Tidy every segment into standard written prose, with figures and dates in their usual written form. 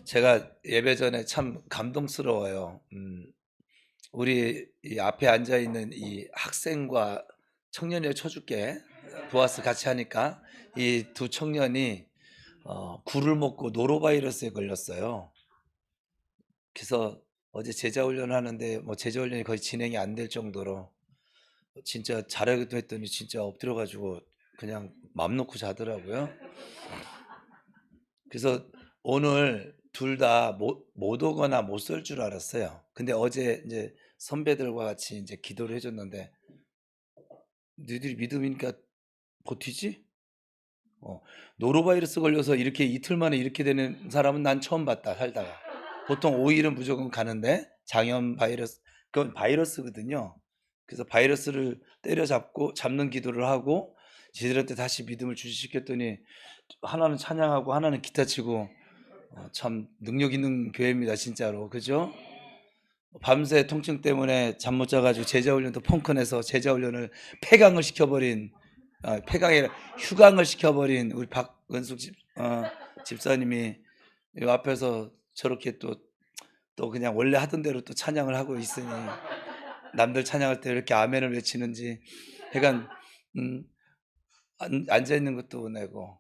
제가 예배 전에 참 감동스러워요. 우리 이 앞에 앉아 있는 이 학생과 청년의 초주께 보아스 같이 하니까 이 두 청년이 굴을 먹고 노로바이러스에 걸렸어요. 그래서 어제 제자 훈련을 하는데 뭐 제자 훈련이 거의 진행이 안 될 정도로 진짜 자려기도 했더니 진짜 엎드려 가지고 그냥 맘 놓고 자더라고요. 그래서 오늘 둘 다 못 오거나 못 쏠 줄 알았어요. 근데 어제 이제 선배들과 같이 이제 기도를 해줬는데 너희들이 믿음이니까 버티지? 어, 노로바이러스 걸려서 이렇게 이틀 만에 이렇게 되는 사람은 난 처음 봤다 살다가. 보통 5일은 무조건 가는데 장염 바이러스, 그건 바이러스거든요. 그래서 바이러스를 때려잡고 잡는 기도를 하고 지들한테 다시 믿음을 주시켰더니 하나는 찬양하고 하나는 기타 치고 참 능력 있는 교회입니다 진짜로. 그죠? 밤새 통증 때문에 잠 못 자가지고 제자훈련도 펑크내서 제자훈련을 폐강을 시켜버린, 폐강이 아니라 휴강을 시켜버린 우리 박은숙 집사님이 이 앞에서 저렇게 또 그냥 원래 하던 대로 또 찬양을 하고 있으니 남들 찬양할 때 이렇게 아멘을 외치는지 약간 앉아있는 것도 내고.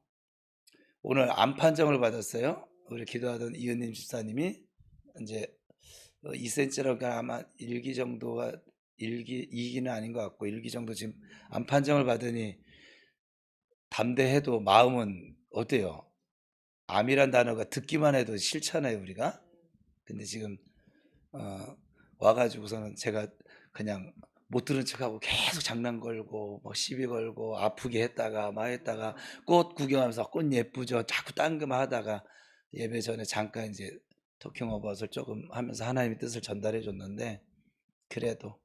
오늘 암 판정을 받았어요. 우리 기도하던 이은님 집사님이 이제 2cm라고 아마 1기 정도가 1기, 2기는 아닌 것 같고 1기 정도 지금 암 판정을 받으니 담대해도 마음은 어때요? 암이란 단어가 듣기만 해도 싫잖아요 우리가. 근데 지금 와가지고서는 제가 그냥 못 들은 척하고 계속 장난 걸고 뭐 시비 걸고 아프게 했다가 막 했다가 꽃 구경하면서 꽃 예쁘죠 자꾸 딴거만 하다가 예배 전에 잠깐 이제 토킹 오버를 조금 하면서 하나님의 뜻을 전달해 줬는데 그래도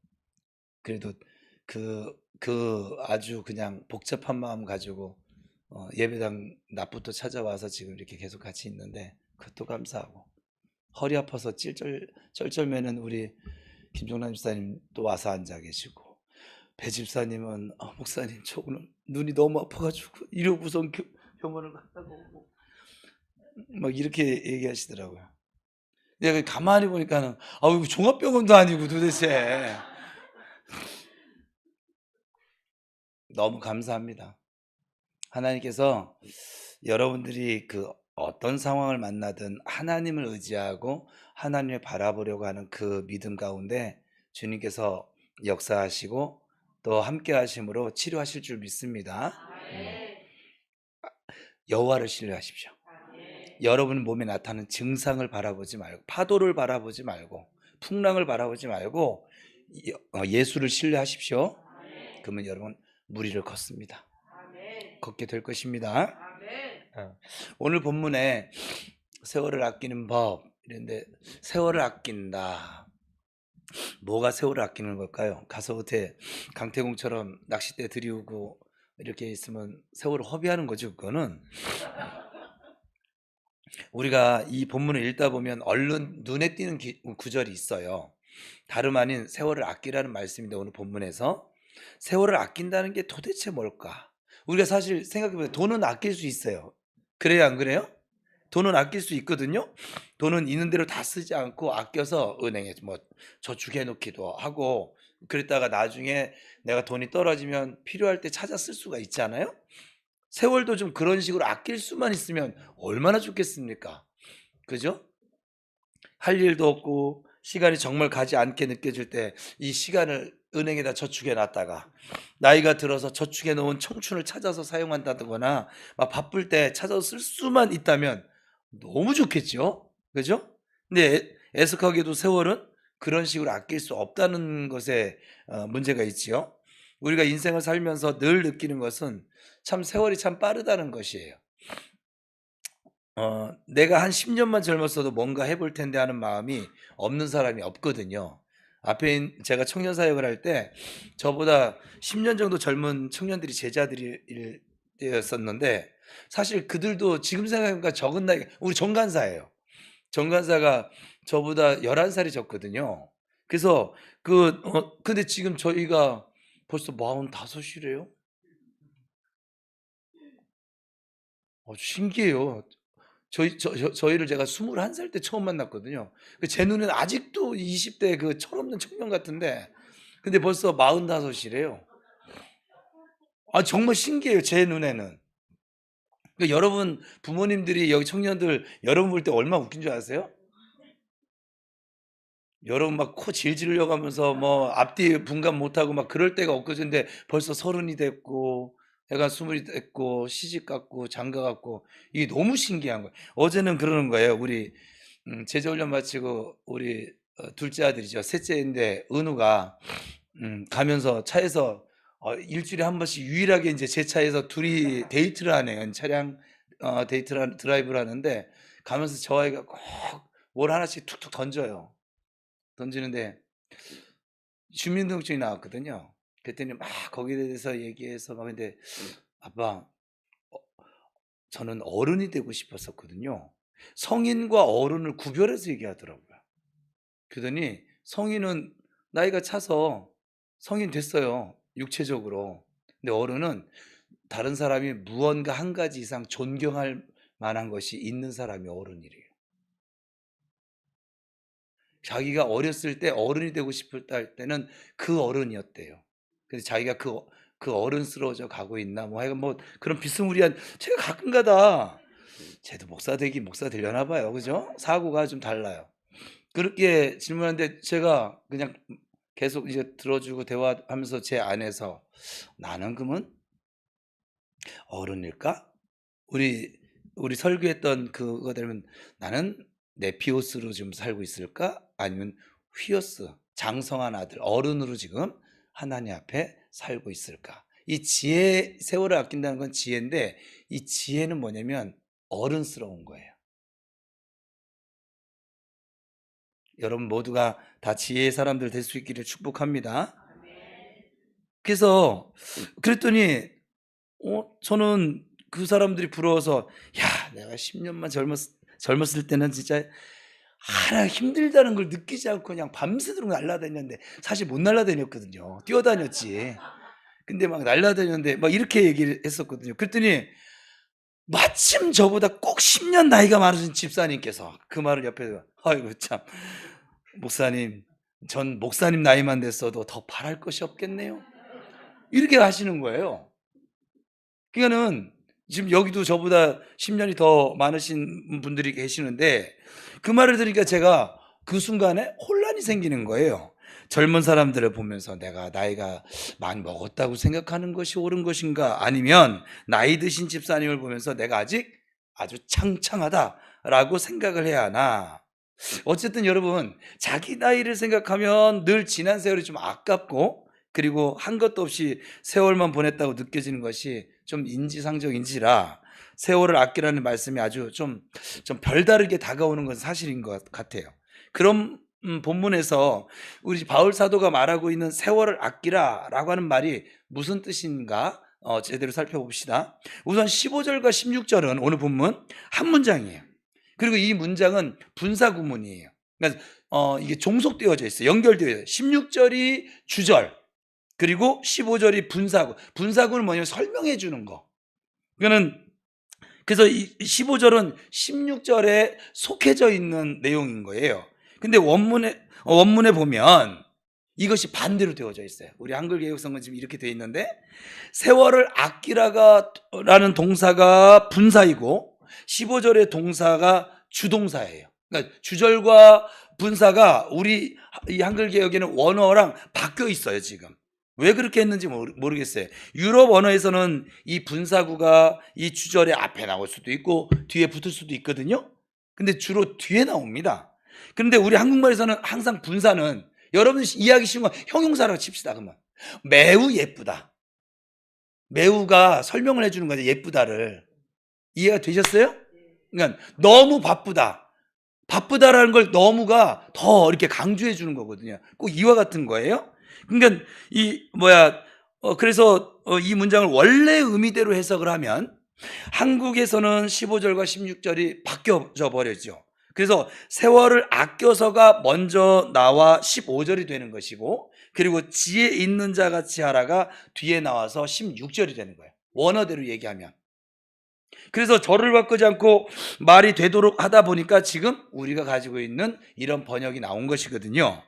그 아주 그냥 복잡한 마음 가지고 예배당 낮부터 찾아와서 지금 이렇게 계속 같이 있는데 그것도 감사하고, 허리 아파서 쩔쩔매는 우리 김종남 집사님 또 와서 앉아 계시고, 배 집사님은 목사님 저 오늘 눈이 너무 아파가지고 일요구성 병원을 갔다가 오고 막 이렇게 얘기하시더라고요. 내가 가만히 보니까는 이거 종합병원도 아니고 도대체. 너무 감사합니다. 하나님께서 여러분들이 그 어떤 상황을 만나든 하나님을 의지하고 하나님을 바라보려고 하는 그 믿음 가운데 주님께서 역사하시고 또 함께 하심으로 치료하실 줄 믿습니다. 여호와를 신뢰하십시오. 여러분 몸에 나타나는 증상을 바라보지 말고, 파도를 바라보지 말고, 풍랑을 바라보지 말고 예수를 신뢰하십시오. 그러면 여러분 무리를 걷습니다. 걷게 될 것입니다. 오늘 본문에 세월을 아끼는 법 이런데, 세월을 아낀다. 뭐가 세월을 아끼는 걸까요? 가서 어떻게 강태공처럼 낚싯대 들이우고 이렇게 있으면 세월을 허비하는 거죠. 그거는 우리가 이 본문을 읽다 보면 얼른 눈에 띄는 구절이 있어요. 다름 아닌 세월을 아끼라는 말씀인데, 오늘 본문에서 세월을 아낀다는 게 도대체 뭘까? 우리가 사실 생각해보면 돈은 아낄 수 있어요. 그래요, 안 그래요? 돈은 아낄 수 있거든요. 돈은 있는 대로 다 쓰지 않고 아껴서 은행에 뭐 저축해 놓기도 하고, 그랬다가 나중에 내가 돈이 떨어지면 필요할 때 찾아 쓸 수가 있잖아요. 세월도 좀 그런 식으로 아낄 수만 있으면 얼마나 좋겠습니까? 그죠? 할 일도 없고 시간이 정말 가지 않게 느껴질 때 이 시간을 은행에다 저축해 놨다가 나이가 들어서 저축해 놓은 청춘을 찾아서 사용한다거나 막 바쁠 때 찾아서 쓸 수만 있다면 너무 좋겠죠? 그죠? 근데 애석하게도 세월은 그런 식으로 아낄 수 없다는 것에 문제가 있지요. 우리가 인생을 살면서 늘 느끼는 것은 참 세월이 참 빠르다는 것이에요. 내가 한 10년만 젊었어도 뭔가 해볼 텐데 하는 마음이 없는 사람이 없거든요. 앞에 제가 청년 사역을 할 때 저보다 10년 정도 젊은 청년들이 제자들이 때였었는데, 사실 그들도 지금 생각해보니까 적은 나이, 우리 정간사예요. 정간사가 저보다 11살이 적거든요. 그래서 근데 지금 저희가 벌써 45이래요. 신기해요. 저희를 제가 21살 때 처음 만났거든요. 제 눈에는 아직도 20대 그 철없는 청년 같은데 근데 벌써 45이래요. 아 정말 신기해요 제 눈에는. 여러분 부모님들이 여기 청년들 여러분 볼 때 얼마나 웃긴 줄 아세요? 여러분 막 코 질질 흘려가면서 뭐 앞뒤 분간 못하고 막 그럴 때가 엊그제인데 벌써 30이 됐고 애가 20이 됐고 시집 갔고 장가 갔고 이게 너무 신기한 거예요. 어제는 그러는 거예요. 우리 제자 훈련 마치고 우리 둘째 아들이죠. 셋째인데 은우가 가면서 차에서 일주일에 한 번씩 유일하게 인제 제 차에서 둘이 데이트를 하네요. 차량 데이트를 드라이브를 하는데 가면서 저 아이가 꼭 뭘 하나씩 툭툭 던져요. 던지는데 주민등록증이 나왔거든요. 그랬더니 막 거기에 대해서 얘기해서 막 근데 "아빠 어 저는 어른이 되고 싶었었거든요." 성인과 어른을 구별해서 얘기하더라고요. 그러더니 성인은 나이가 차서 성인 됐어요, 육체적으로. 근데 어른은 다른 사람이 무언가 한 가지 이상 존경할 만한 것이 있는 사람이 어른이래요. 자기가 어렸을 때 어른이 되고 싶을 할 때는 그 어른이었대요. 근데 자기가 그 어른스러워져 가고 있나 뭐 하여간 뭐 그런 비스무리한 제가 가끔가다 쟤도 목사 되려나 봐요. 그죠? 사고가 좀 달라요. 그렇게 질문하는데 제가 그냥 계속 이제 들어주고 대화하면서 제 안에서 '나는 그러면 어른일까?' 우리 설교했던 그거대로면 '나는 네피오스로 지금 살고 있을까? 아니면 휘오스 장성한 아들 어른으로 지금 하나님 앞에 살고 있을까?' 이 지혜 세월을 아낀다는 건 지혜인데 이 지혜는 뭐냐면 어른스러운 거예요. 여러분 모두가 다 지혜의 사람들 될 수 있기를 축복합니다. 그래서 그랬더니 저는 그 사람들이 부러워서 '야 내가 10 년만 젊었을 때는 진짜 하나 힘들다는 걸 느끼지 않고 그냥 밤새도록 날아다녔는데' 사실 못 날아다녔거든요. 뛰어다녔지. 근데 막 날아다녔는데 막 이렇게 얘기를 했었거든요. 그랬더니 마침 저보다 꼭 10년 나이가 많으신 집사님께서 그 말을 옆에서 "아이고 참 목사님 전 목사님 나이만 됐어도 더 바랄 것이 없겠네요." 이렇게 하시는 거예요. 그러니까는 지금 여기도 저보다 10 년이 더 많으신 분들이 계시는데 그 말을 들으니까 제가 그 순간에 혼란이 생기는 거예요. 젊은 사람들을 보면서 '내가 나이가 많이 먹었다고 생각하는 것이 옳은 것인가?' 아니면 나이 드신 집사님을 보면서 '내가 아직 아주 창창하다.'라고 생각을 해야 하나. 어쨌든 여러분 자기 나이를 생각하면 늘 지난 세월이 좀 아깝고 그리고 한 것도 없이 세월만 보냈다고 느껴지는 것이 좀 인지상정인지라 세월을 아끼라는 말씀이 아주 좀 별다르게 다가오는 건 사실인 것 같아요. 그런 본문에서 우리 바울 사도가 말하고 있는 세월을 아끼라라고 하는 말이 무슨 뜻인가 제대로 살펴봅시다. 우선 15절과 16절은 오늘 본문 한 문장이에요. 그리고 이 문장은 분사 구문이에요. 그러니까 이게 종속되어져 있어요. 연결되어 있어요. 16절이 주절, 그리고 15절이 분사구. 분사구는 뭐냐면 설명해 주는 거. 그러니까는 그래서 이 15절은 16절에 속해져 있는 내용인 거예요. 근데 원문에 보면 이것이 반대로 되어져 있어요. 우리 한글 개혁성은 지금 이렇게 되어 있는데 세월을 아끼라가 라는 동사가 분사이고 15절의 동사가 주동사예요. 그러니까 주절과 분사가 우리 이 한글 개혁에는 원어랑 바뀌어 있어요, 지금. 왜 그렇게 했는지 모르겠어요. 유럽 언어에서는 이 분사구가 이 주절의 앞에 나올 수도 있고 뒤에 붙을 수도 있거든요. 근데 주로 뒤에 나옵니다. 그런데 우리 한국말에서는 항상 분사는 여러분 이해하기 쉬운 건 형용사라고 칩시다. 그러면 매우 예쁘다. 매우가 설명을 해주는 거죠. 예쁘다를. 이해가 되셨어요? 그러니까 너무 바쁘다. 바쁘다라는 걸 너무가 더 이렇게 강조해 주는 거거든요. 꼭 이와 같은 거예요. 그러니까 그래서 이 문장을 원래 의미대로 해석을 하면 한국에서는 15절과 16절이 바뀌어져 버렸죠. 그래서 세월을 아껴서가 먼저 나와 15절이 되는 것이고 그리고 지혜 있는 자 같이 하라가 뒤에 나와서 16절이 되는 거예요. 원어대로 얘기하면. 그래서 저를 바꾸지 않고 말이 되도록 하다 보니까 지금 우리가 가지고 있는 이런 번역이 나온 것이거든요.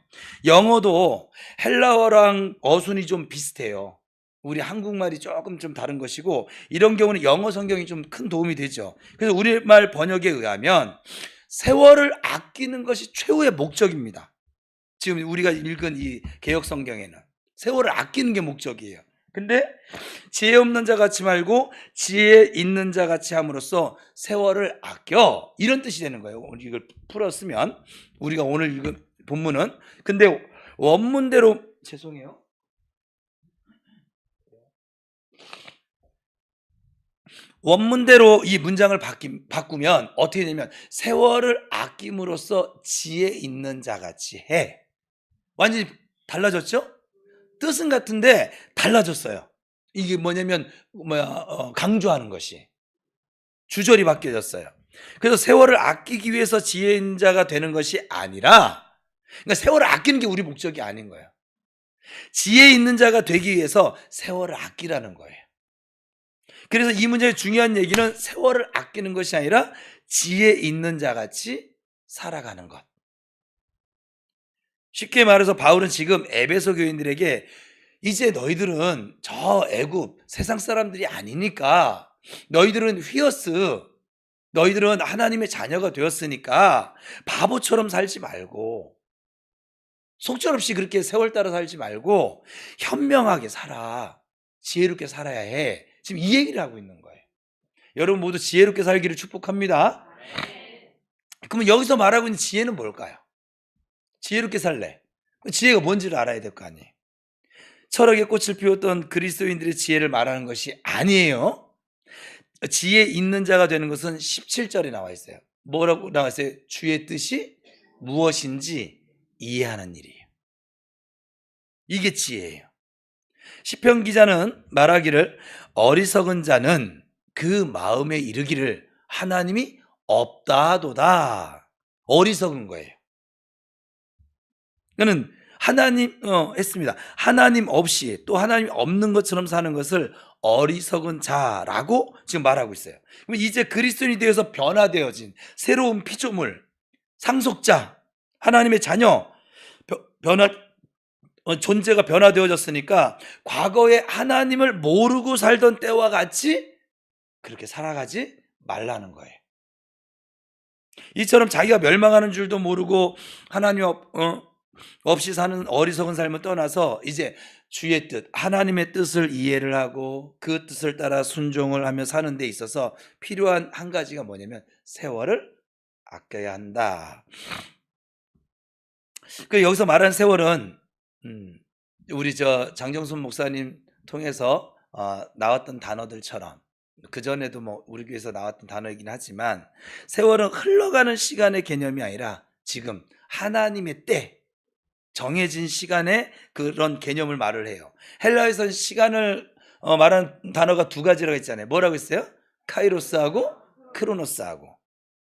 영어도 헬라어랑 어순이 좀 비슷해요. 우리 한국말이 조금 좀 다른 것이고, 이런 경우는 영어 성경이 좀 큰 도움이 되죠. 그래서 우리말 번역에 의하면 세월을 아끼는 것이 최후의 목적입니다. 지금 우리가 읽은 이 개역 성경에는 세월을 아끼는 게 목적이에요. 근데 지혜 없는 자 같이 말고 지혜 있는 자 같이 함으로써 세월을 아껴, 이런 뜻이 되는 거예요. 오늘 이걸 풀었으면 우리가 오늘 읽은 본문은. 근데 원문대로, 죄송해요, 원문대로 이 문장을 바꾸면 어떻게 되냐면 세월을 아낌으로써 지혜 있는 자 같이 해. 완전히 달라졌죠? 뜻은 같은데 달라졌어요. 이게 뭐냐면 강조하는 것이 주절이 바뀌어졌어요. 그래서 세월을 아끼기 위해서 지혜 있는 자가 되는 것이 아니라, 그러니까 세월을 아끼는 게 우리 목적이 아닌 거예요. 지혜 있는 자가 되기 위해서 세월을 아끼라는 거예요. 그래서 이 문제의 중요한 얘기는 세월을 아끼는 것이 아니라 지혜 있는 자 같이 살아가는 것. 쉽게 말해서 바울은 지금 에베소 교인들에게 이제 너희들은 저 애굽 세상 사람들이 아니니까, 너희들은 휘어스, 너희들은 하나님의 자녀가 되었으니까 바보처럼 살지 말고, 속절없이 그렇게 세월 따라 살지 말고 현명하게 살아, 지혜롭게 살아야 해. 지금 이 얘기를 하고 있는 거예요. 여러분 모두 지혜롭게 살기를 축복합니다. 그러면 여기서 말하고 있는 지혜는 뭘까요? 지혜롭게 살래, 지혜가 뭔지를 알아야 될 거 아니에요. 철학의 꽃을 피웠던 그리스도인들의 지혜를 말하는 것이 아니에요. 지혜 있는 자가 되는 것은 17절에 나와 있어요. 뭐라고 나와 있어요? 주의 뜻이 무엇인지 이해하는 일이에요. 이게 지혜예요. 시편 기자는 말하기를 어리석은 자는 그 마음에 이르기를 하나님이 없다 하도다. 어리석은 거예요. 그는 하나님 했습니다. 하나님 없이, 또 하나님이 없는 것처럼 사는 것을 어리석은 자라고 지금 말하고 있어요. 그럼 이제 그리스도인이 되어서 변화되어진 새로운 피조물, 상속자, 하나님의 자녀, 존재가 변화되어졌으니까 과거에 하나님을 모르고 살던 때와 같이 그렇게 살아가지 말라는 거예요. 이처럼 자기가 멸망하는 줄도 모르고 하나님 없이 사는 어리석은 삶을 떠나서 이제 주의 뜻, 하나님의 뜻을 이해를 하고 그 뜻을 따라 순종을 하며 사는 데 있어서 필요한 한 가지가 뭐냐면 세월을 아껴야 한다. 여기서 말하는 세월은 우리 장정순 목사님 통해서 나왔던 단어들처럼, 그전에도 우리 교회에서 나왔던 단어이긴 하지만, 세월은 흘러가는 시간의 개념이 아니라 지금 하나님의 때, 정해진 시간에 그런 개념을 말을 해요. 헬라에서는 시간을 말하는 단어가 두 가지라고 했잖아요. 뭐라고 했어요? 카이로스하고 크로노스하고.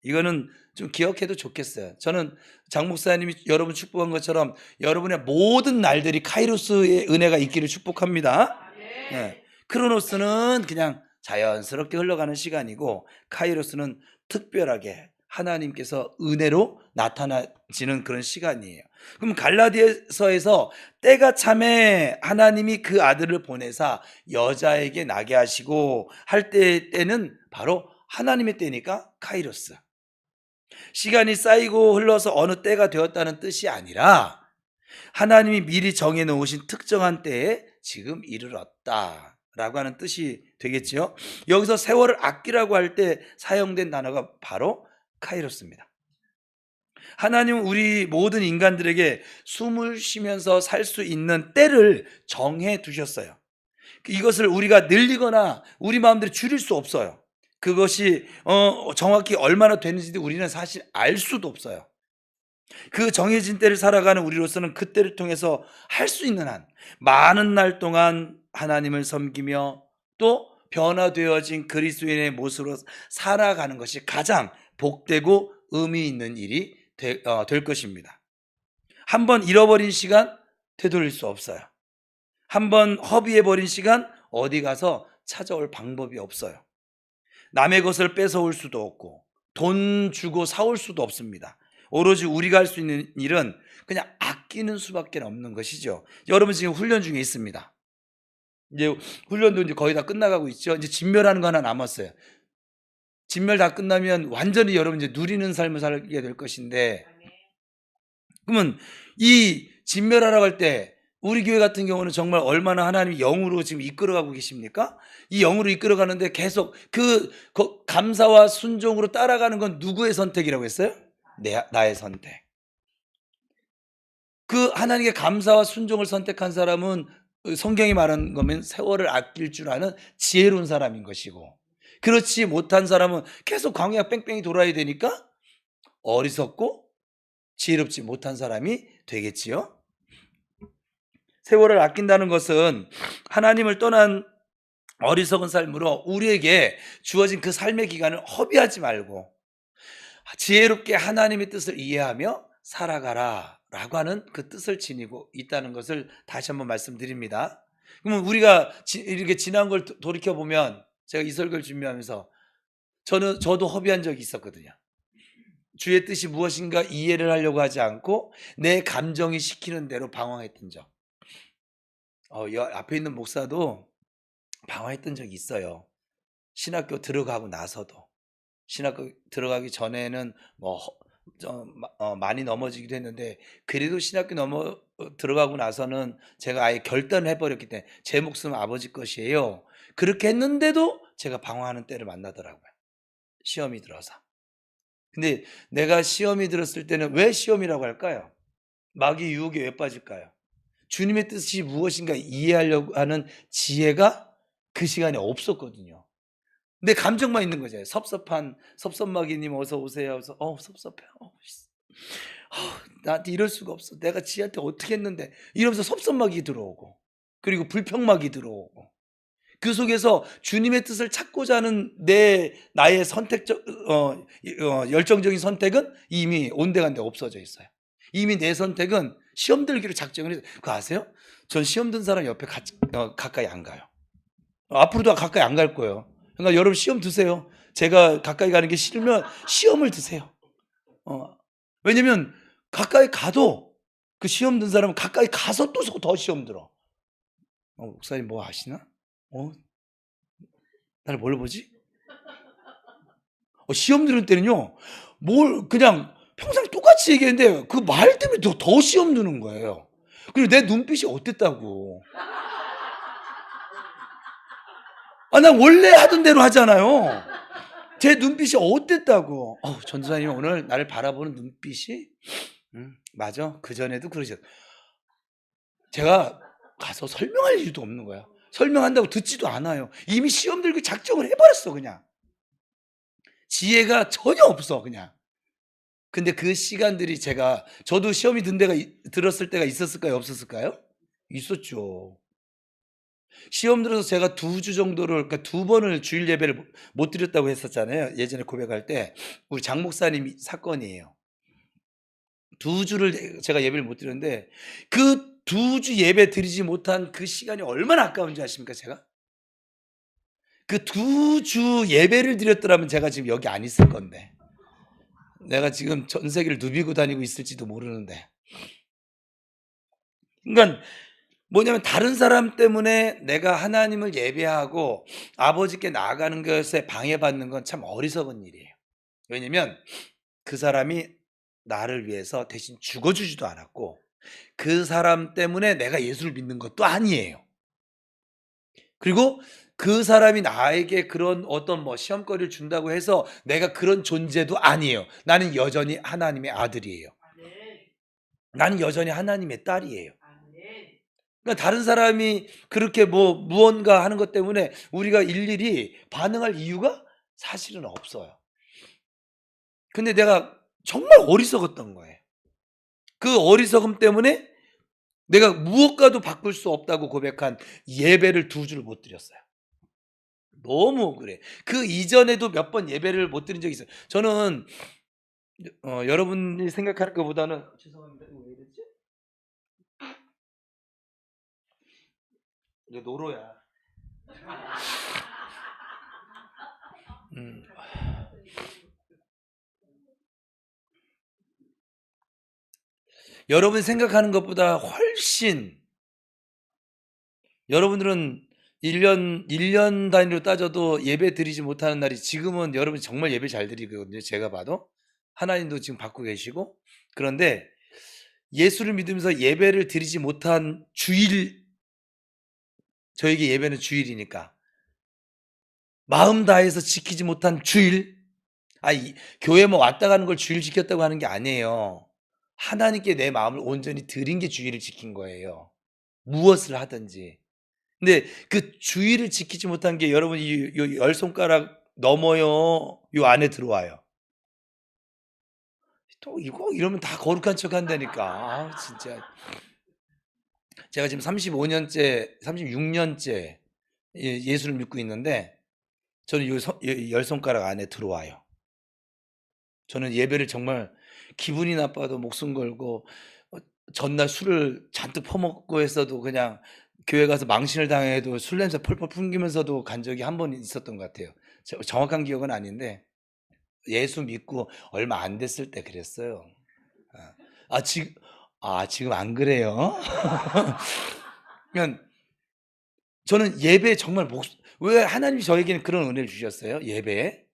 이거는 좀 기억해도 좋겠어요. 저는 장 목사님이 여러분 축복한 것처럼 여러분의 모든 날들이 카이로스의 은혜가 있기를 축복합니다. 네. 크로노스는 그냥 자연스럽게 흘러가는 시간이고, 카이로스는 특별하게 하나님께서 은혜로 나타나지는 그런 시간이에요. 그럼 갈라디아서에서 때가 참에 하나님이 그 아들을 보내사 여자에게 나게 하시고 할 때는 바로 하나님의 때니까 카이로스. 시간이 쌓이고 흘러서 어느 때가 되었다는 뜻이 아니라 하나님이 미리 정해놓으신 특정한 때에 지금 이르렀다 라고 하는 뜻이 되겠죠. 여기서 세월을 아끼라고 할 때 사용된 단어가 바로 카이로스입니다. 하나님은 우리 모든 인간들에게 숨을 쉬면서 살 수 있는 때를 정해 두셨어요. 이것을 우리가 늘리거나 우리 마음대로 줄일 수 없어요. 그것이 정확히 얼마나 되는지도 우리는 사실 알 수도 없어요. 그 정해진 때를 살아가는 우리로서는 그 때를 통해서 할 수 있는 한 많은 날 동안 하나님을 섬기며 또 변화되어진 그리스도인의 모습으로 살아가는 것이 가장 복되고 의미 있는 일이 될 것입니다. 한번 잃어버린 시간 되돌릴 수 없어요. 한번 허비해버린 시간 어디 가서 찾아올 방법이 없어요. 남의 것을 뺏어올 수도 없고 돈 주고 사올 수도 없습니다. 오로지 우리가 할 수 있는 일은 그냥 아끼는 수밖에 없는 것이죠. 여러분 지금 훈련 중에 있습니다. 이제 훈련도 이제 거의 다 끝나가고 있죠. 이제 진멸하는 거 하나 남았어요. 진멸 다 끝나면 완전히 여러분 이제 누리는 삶을 살게 될 것인데, 그러면 이 진멸하라고 할 때 우리 교회 같은 경우는 정말 얼마나 하나님이 영으로 지금 이끌어가고 계십니까? 이 영으로 이끌어가는데 계속 그 감사와 순종으로 따라가는 건 누구의 선택이라고 했어요? 나의 선택. 그 하나님께 감사와 순종을 선택한 사람은 성경이 말하는 거면 세월을 아낄 줄 아는 지혜로운 사람인 것이고, 그렇지 못한 사람은 계속 광야 뺑뺑이 돌아야 되니까 어리석고 지혜롭지 못한 사람이 되겠지요. 세월을 아낀다는 것은 하나님을 떠난 어리석은 삶으로 우리에게 주어진 그 삶의 기간을 허비하지 말고 지혜롭게 하나님의 뜻을 이해하며 살아가라 라고 하는 그 뜻을 지니고 있다는 것을 다시 한번 말씀드립니다. 그러면 우리가 이렇게 지난 걸 돌이켜보면, 제가 이 설교를 준비하면서 저도 허비한 적이 있었거든요. 주의 뜻이 무엇인가 이해를 하려고 하지 않고 내 감정이 시키는 대로 방황했던 적. 앞에 있는 목사도 방황했던 적이 있어요. 신학교 들어가고 나서도. 신학교 들어가기 전에는 많이 넘어지기도 했는데, 그래도 신학교 들어가고 나서는 제가 아예 결단을 해버렸기 때문에 제 목숨은 아버지 것이에요. 그렇게 했는데도 제가 방황하는 때를 만나더라고요. 시험이 들어서. 근데 내가 시험이 들었을 때는 왜 시험이라고 할까요? 마귀 유혹에 왜 빠질까요? 주님의 뜻이 무엇인가 이해하려고 하는 지혜가 그 시간에 없었거든요. 내 감정만 있는 거죠. 섭섭마귀님 어서 오세요. 그래서 섭섭해. 나한테 이럴 수가 없어. 내가 지한테 어떻게 했는데, 이러면서 섭섭마귀 들어오고, 그리고 불평마귀 들어오고, 그 속에서 주님의 뜻을 찾고자 하는 나의 선택적 열정적인 선택은 이미 온데간데 없어져 있어요. 이미 내 선택은 시험 들기로 작정을 해서. 그거 아세요? 전 시험 든 사람 옆에 가까이 안 가요. 앞으로도 가까이 안 갈 거예요. 그러니까 여러분 시험 드세요. 제가 가까이 가는 게 싫으면 시험을 드세요. 왜냐면 가까이 가도 그 시험 든 사람은 가까이 가서 또 더 시험 들어. 목사님 뭐 아시나? 나를 뭘로 보지? 시험 들을 때는요, 그냥 평상 똑같이 얘기했는데 그 말 때문에 더 시험 드는 거예요. 그리고 내 눈빛이 어땠다고. 난 원래 하던 대로 하잖아요. 제 눈빛이 어땠다고. 전도사님 오늘 나를 바라보는 눈빛이, 맞아. 그전에도 그러셨. 제가 가서 설명할 이유도 없는 거야. 설명한다고 듣지도 않아요. 이미 시험 들고 작정을 해버렸어, 그냥. 지혜가 전혀 없어, 그냥. 근데 그 시간들이 저도 시험이 들었을 때가 있었을까요? 없었을까요? 있었죠. 시험 들어서 제가 2주 정도를, 그러니까 2번을 주일 예배를 못 드렸다고 했었잖아요. 예전에 고백할 때. 우리 장 목사님 사건이에요. 2주를 제가 예배를 못 드렸는데, 그 2주 예배 드리지 못한 그 시간이 얼마나 아까운지 아십니까, 제가? 그 2주 예배를 드렸더라면 제가 지금 여기 안 있을 건데. 내가 지금 전 세계를 누비고 다니고 있을지도 모르는데. 그러니까 뭐냐면 다른 사람 때문에 내가 하나님을 예배하고 아버지께 나아가는 것에 방해받는 건 참 어리석은 일이에요. 왜냐면 그 사람이 나를 위해서 대신 죽어주지도 않았고, 그 사람 때문에 내가 예수를 믿는 것도 아니에요. 그리고 그 사람이 나에게 그런 어떤 시험거리를 준다고 해서 내가 그런 존재도 아니에요. 나는 여전히 하나님의 아들이에요. 나는 여전히 하나님의 딸이에요. 그러니까 다른 사람이 그렇게 무언가 하는 것 때문에 우리가 일일이 반응할 이유가 사실은 없어요. 근데 내가 정말 어리석었던 거예요. 그 어리석음 때문에 내가 무엇과도 바꿀 수 없다고 고백한 예배를 2주를 못 드렸어요. 너무 억울해. 그 이전에도 몇 번 예배를 못 드린 적이 있어요. 저는 여러분이 생각하는 것보다는, 죄송합니다. 이거 왜 이랬지? 이거 노로야. 음, 여러분 생각하는 것보다 훨씬 여러분들은 1년 단위로 따져도 예배 드리지 못하는 날이 지금은 여러분이 정말 예배 잘 드리거든요. 제가 봐도. 하나님도 지금 받고 계시고. 그런데 예수를 믿으면서 예배를 드리지 못한 주일, 저에게 예배는 주일이니까. 마음 다해서 지키지 못한 주일. 교회 뭐 왔다 가는 걸 주일 지켰다고 하는 게 아니에요. 하나님께 내 마음을 온전히 드린 게 주일을 지킨 거예요. 무엇을 하든지. 근데 그 주의를 지키지 못한 게 여러분 열 손가락 넘어요. 요 안에 들어와요. 또 이거 이러면 다 거룩한 척 한다니까. 진짜. 제가 지금 35년째, 36년째 예수를 믿고 있는데 저는 열 손가락 안에 들어와요. 저는 예배를 정말 기분이 나빠도 목숨 걸고 전날 술을 잔뜩 퍼먹고 했어도 그냥 교회 가서 망신을 당해도 술 냄새 펄펄 풍기면서도 간 적이 한 번 있었던 것 같아요. 정확한 기억은 아닌데 예수 믿고 얼마 안 됐을 때 그랬어요. 지금 지금 안 그래요? 그러니까 저는 예배 정말 왜 하나님이 저에게는 그런 은혜를 주셨어요? 예배에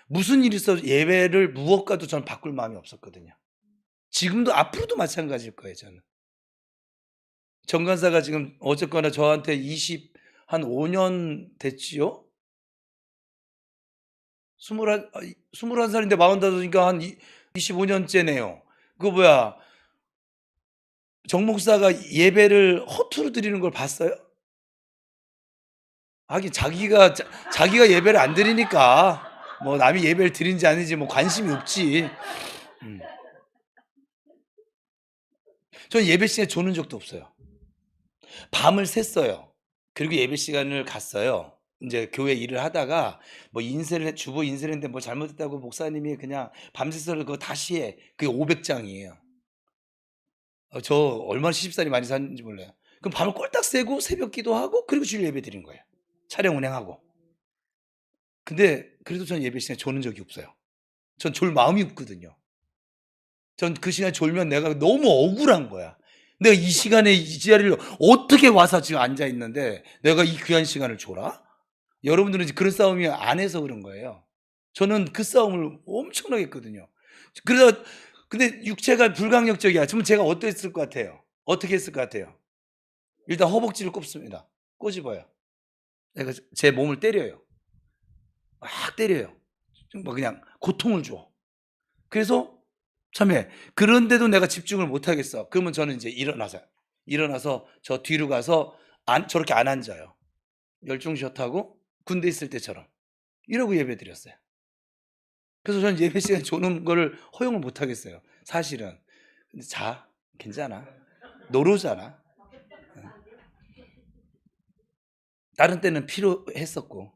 무슨 일이 있어도 예배를 무엇과도 저는 바꿀 마음이 없었거든요. 지금도 앞으로도 마찬가지일 거예요. 저는 정관사가 지금 어쨌거나 저한테 한 5년 됐지요? 21살인데 45이니까 한 25년째네요. 그 뭐야, 정 목사가 예배를 허투루 드리는 걸 봤어요? 하긴 자기가 예배를 안 드리니까 뭐 남이 예배를 드린지 아닌지 뭐 관심이 없지. 저는 예배 시간에 조는 적도 없어요. 밤을 샜어요. 그리고 예배 시간을 갔어요. 이제 교회 일을 하다가 뭐 주보 인쇄를 했는데 뭐 잘못했다고 목사님이 그냥 밤새서 그거 다시 해. 그게 500장이에요. 저 얼마나 시집살이 많이 샀는지 몰라요. 그럼 밤을 꼴딱 새고 새벽 기도하고 그리고 주일 예배 드린 거예요. 차량 운행하고. 근데 그래도 전 예배 시간에 조는 적이 없어요. 전 졸 마음이 없거든요. 전 그 시간에 졸면 내가 너무 억울한 거야. 내가 이 시간에 이 자리를 어떻게 와서 지금 앉아 있는데 내가 이 귀한 시간을 줘라? 여러분들은 그런 싸움이 안 해서 그런 거예요. 저는 그 싸움을 엄청나게 했거든요. 그래서 근데 육체가 불강력적이야. 그러면 제가 어땠을 것 같아요? 어떻게 했을 것 같아요? 일단 허벅지를 꼽습니다. 꼬집어요. 내가 제 몸을 때려요. 막 때려요. 뭐 그냥 고통을 줘. 그래서 참해. 그런데도 내가 집중을 못 하겠어. 그러면 저는 이제 일어나서 저 뒤로 가서 저렇게 안 앉아요. 열중 샷하고 군대 있을 때처럼 이러고 예배 드렸어요. 그래서 저는 예배 시간에 조는 거를 허용을 못 하겠어요. 사실은. 근데 괜찮아. 노로잖아. 다른 때는 필요했었고.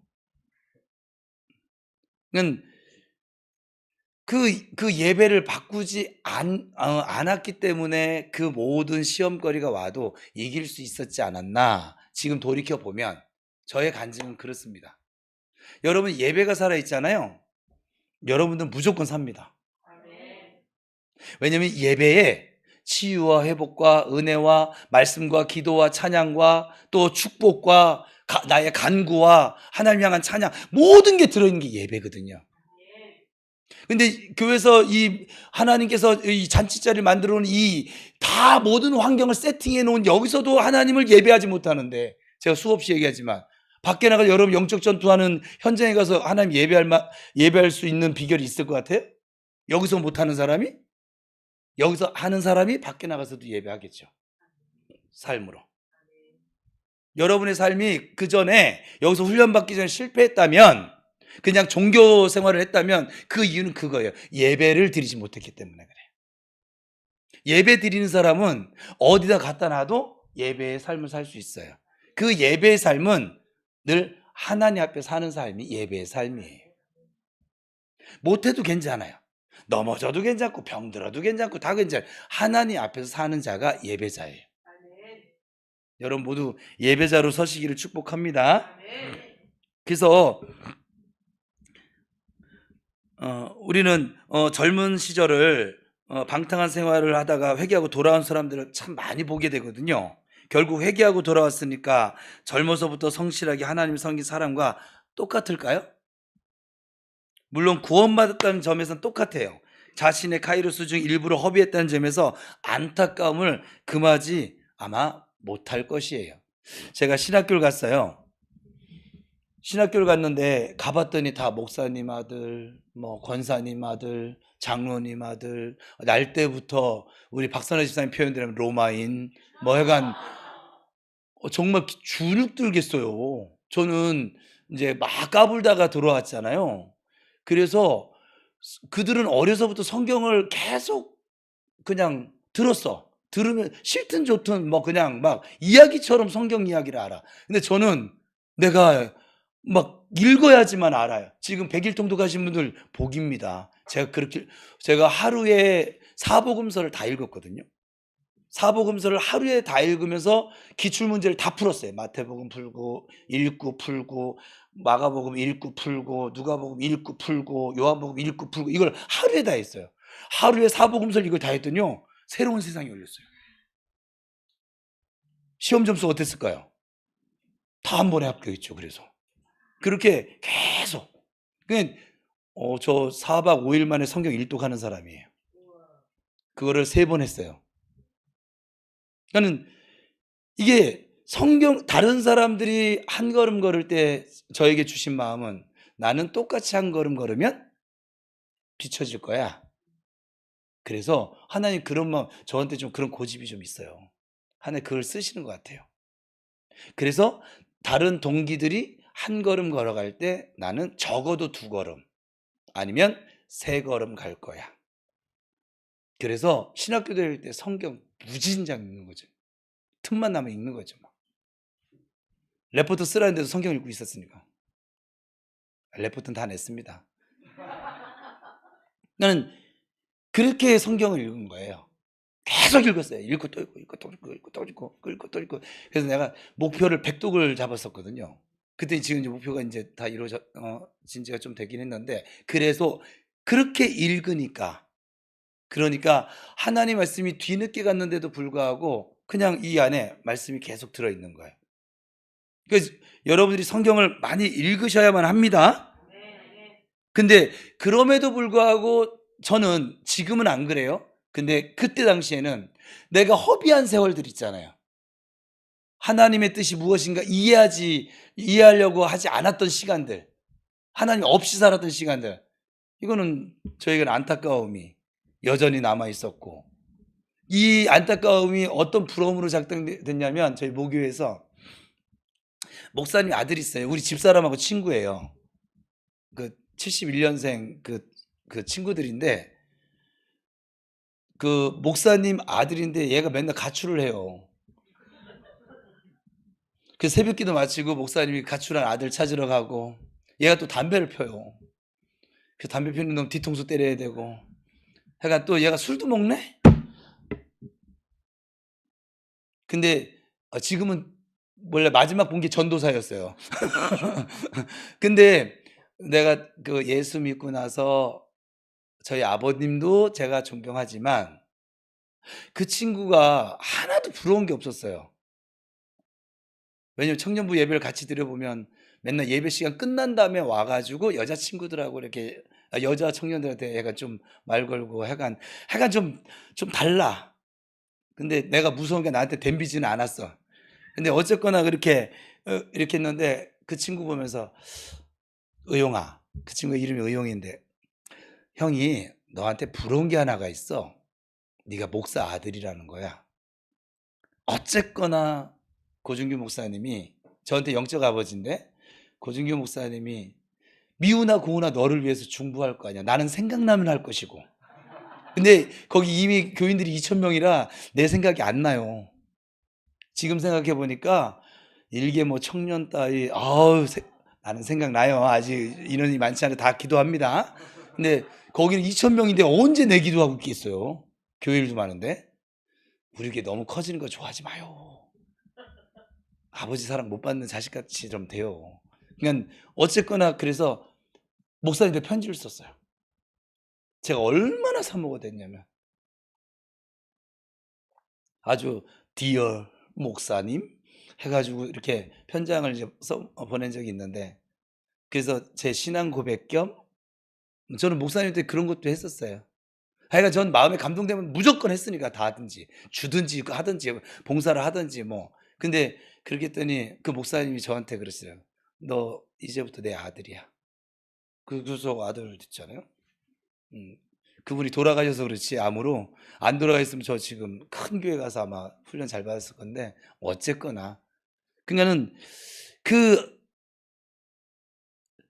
그 예배를 바꾸지 않았기 때문에 그 모든 시험거리가 와도 이길 수 있었지 않았나. 지금 돌이켜 보면 저의 간증은 그렇습니다. 여러분 예배가 살아있잖아요. 여러분들 무조건 삽니다. 왜냐하면 예배에 치유와 회복과 은혜와 말씀과 기도와 찬양과 또 축복과 나의 간구와 하나님 향한 찬양 모든 게 들어있는 게 예배거든요. 근데 교회에서 하나님께서 이 잔치자리를 만들어 놓은 다 모든 환경을 세팅해 놓은 여기서도 하나님을 예배하지 못하는데, 제가 수없이 얘기하지만 밖에 나가 여러분 영적 전투하는 현장에 가서 하나님 예배할 수 있는 비결이 있을 것 같아요? 여기서 못하는 사람이? 여기서 하는 사람이 밖에 나가서도 예배하겠죠. 삶으로. 여러분의 삶이 그 전에 여기서 훈련받기 전에 실패했다면, 그냥 종교 생활을 했다면 그 이유는 그거예요. 예배를 드리지 못했기 때문에 그래요. 예배 드리는 사람은 어디다 갖다 놔도 예배의 삶을 살 수 있어요. 그 예배의 삶은 늘 하나님 앞에 사는 삶이 예배의 삶이에요. 못해도 괜찮아요. 넘어져도 괜찮고 병들어도 괜찮고 다 괜찮아요. 하나님 앞에서 사는 자가 예배자예요. 여러분 모두 예배자로 서시기를 축복합니다. 그래서 우리는 젊은 시절을 방탕한 생활을 하다가 회개하고 돌아온 사람들을 참 많이 보게 되거든요. 결국 회개하고 돌아왔으니까 젊어서부터 성실하게 하나님을 섬긴 사람과 똑같을까요? 물론 구원받았다는 점에서는 똑같아요. 자신의 카이로스 중 일부를 허비했다는 점에서 안타까움을 금하지 아마 못할 것이에요. 제가 신학교를 갔어요. 신학교를 갔는데 가봤더니 다 목사님 아들, 뭐 권사님 아들, 장로님 아들, 날 때부터 우리 박선혜 집사님 표현대로 로마인, 뭐 약간 정말 주눅들겠어요. 저는 이제 막 까불다가 들어왔잖아요. 그래서 그들은 어려서부터 성경을 계속 그냥 들었어. 들으면 싫든 좋든 뭐 그냥 막 이야기처럼 성경 이야기를 알아. 근데 저는 내가 막 읽어야지만 알아요. 지금 100일 통독 하신 분들 복입니다. 제가 하루에 사복음서를 다 읽었거든요. 사복음서를 하루에 다 읽으면서 기출문제를 다 풀었어요. 마태복음 풀고 읽고 풀고 마가복음 읽고 풀고 누가복음 읽고 풀고 요한복음 읽고 풀고 이걸 하루에 다 했어요. 하루에 사복음서를 이걸 다 했더니요. 새로운 세상이 열렸어요. 시험 점수 어땠을까요? 다 한 번에 합격했죠. 그래서 그렇게 계속 그냥 저 4박 5일 만에 성경 일독하는 사람이에요. 그거를 3번 했어요. 그러니까는 이게 성경 다른 사람들이 한 걸음 걸을 때 저에게 주신 마음은 나는 똑같이 한 걸음 걸으면 비춰질 거야. 그래서 하나님 그런 마음 저한테 좀 그런 고집이 좀 있어요. 하나님 그걸 쓰시는 것 같아요. 그래서 다른 동기들이 한 걸음 걸어갈 때 나는 적어도 2걸음 아니면 3걸음 갈 거야. 그래서 신학교 다닐 때 성경 무진장 읽는 거죠. 틈만 나면 읽는 거죠. 막. 레포트 쓰라는데도 성경 읽고 있었으니까. 레포트는 다 냈습니다. 나는 그렇게 성경을 읽은 거예요. 계속 읽었어요. 읽고 또 읽고, 읽고 또 읽고, 읽고 또 읽고, 읽고 또 읽고. 그래서 내가 목표를 100독을 잡았었거든요. 그때 지금 이제 목표가 이제 다 진 지가 좀 되긴 했는데, 그래서 그렇게 읽으니까, 그러니까 하나님 말씀이 뒤늦게 갔는데도 불구하고 그냥 이 안에 말씀이 계속 들어있는 거예요. 그래서 여러분들이 성경을 많이 읽으셔야만 합니다. 근데 그럼에도 불구하고 저는 지금은 안 그래요. 근데 그때 당시에는 내가 허비한 세월들 있잖아요. 하나님의 뜻이 무엇인가 이해하려고 하지 않았던 시간들, 하나님 없이 살았던 시간들, 이거는 저에게는 안타까움이 여전히 남아 있었고, 이 안타까움이 어떤 부러움으로 작동됐냐면 저희 모교에서 목사님 아들이 있어요. 우리 집사람하고 친구예요. 그 71년생 그 친구들인데 그 목사님 아들인데 얘가 맨날 가출을 해요. 그 새벽기도 마치고 목사님이 가출한 아들 찾으러 가고 얘가 또 담배를 펴요. 그 담배 피우는 놈 뒤통수 때려야 되고 하여간 또 얘가 술도 먹네? 근데 지금은 원래 마지막 본 게 전도사였어요. 근데 내가 그 예수 믿고 나서 저희 아버님도 제가 존경하지만 그 친구가 하나도 부러운 게 없었어요. 왜냐면 청년부 예배를 같이 드려보면 맨날 예배 시간 끝난 다음에 와가지고 여자친구들하고 이렇게 여자 청년들한테 약간 좀 말 걸고 약간 좀 달라. 근데 내가 무서운 게 나한테 덤비지는 않았어. 근데 어쨌거나 그렇게 이렇게 했는데 그 친구 보면서 의용아, 그 친구 이름이 의용인데 형이 너한테 부러운 게 하나가 있어. 네가 목사 아들이라는 거야. 어쨌거나 고준규 목사님이 저한테 영적 아버지인데 고준규 목사님이 미우나 고우나 너를 위해서 중보할 거 아니야. 나는 생각나면 할 것이고. 근데 거기 이미 교인들이 2,000명이라 내 생각이 안 나요. 지금 생각해 보니까 일개 뭐 청년 따위 나는 생각나요. 아직 인원이 많지 않아 다 기도합니다. 근데 거기는 2,000명인데 언제 내 기도하고 있겠어요. 교회일도 많은데. 우리 게 너무 커지는 거 좋아하지 마요. 아버지 사랑 못 받는 자식같이 좀 돼요. 그러니까 어쨌거나 그래서 목사님한테 편지를 썼어요. 제가 얼마나 사모가 됐냐면 아주 디어 목사님 해 가지고 이렇게 편장을 이제 보낸 적이 있는데, 그래서 제 신앙 고백 겸 저는 목사님 때 그런 것도 했었어요. 하여간 전 마음에 감동되면 무조건 했으니까 다 하든지 주든지 하든지 봉사를 하든지 뭐. 근데 그렇게 했더니 그 목사님이 저한테 그러시더라고요. "너 이제부터 내 아들이야." 그래서 아들 됐잖아요. 음. 그분이 돌아가셔서 그렇지 암으로 안 돌아가셨으면 저 지금 큰 교회 가서 아마 훈련 잘 받았을 건데, 어쨌거나 그러니까는 그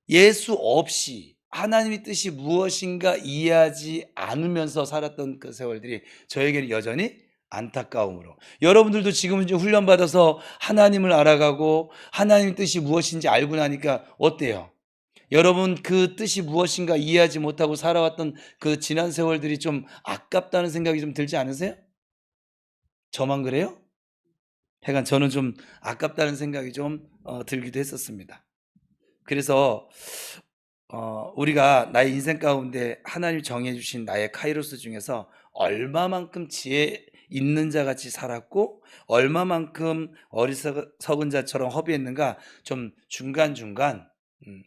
예수 없이 하나님의 뜻이 무엇인가 이해하지 않으면서 살았던 그 세월들이 저에게는 여전히 안타까움으로, 여러분들도 지금 이제 훈련받아서 하나님을 알아가고 하나님의 뜻이 무엇인지 알고 나니까 어때요? 여러분 그 뜻이 무엇인가 이해하지 못하고 살아왔던 그 지난 세월들이 좀 아깝다는 생각이 좀 들지 않으세요? 저만 그래요? 하여간 저는 좀 아깝다는 생각이 좀 들기도 했었습니다. 그래서 우리가 나의 인생 가운데 하나님이 정해 주신 나의 카이로스 중에서 얼마만큼 지혜 있는 자같이 살았고 얼마만큼 어리석은 자처럼 허비했는가, 좀 중간중간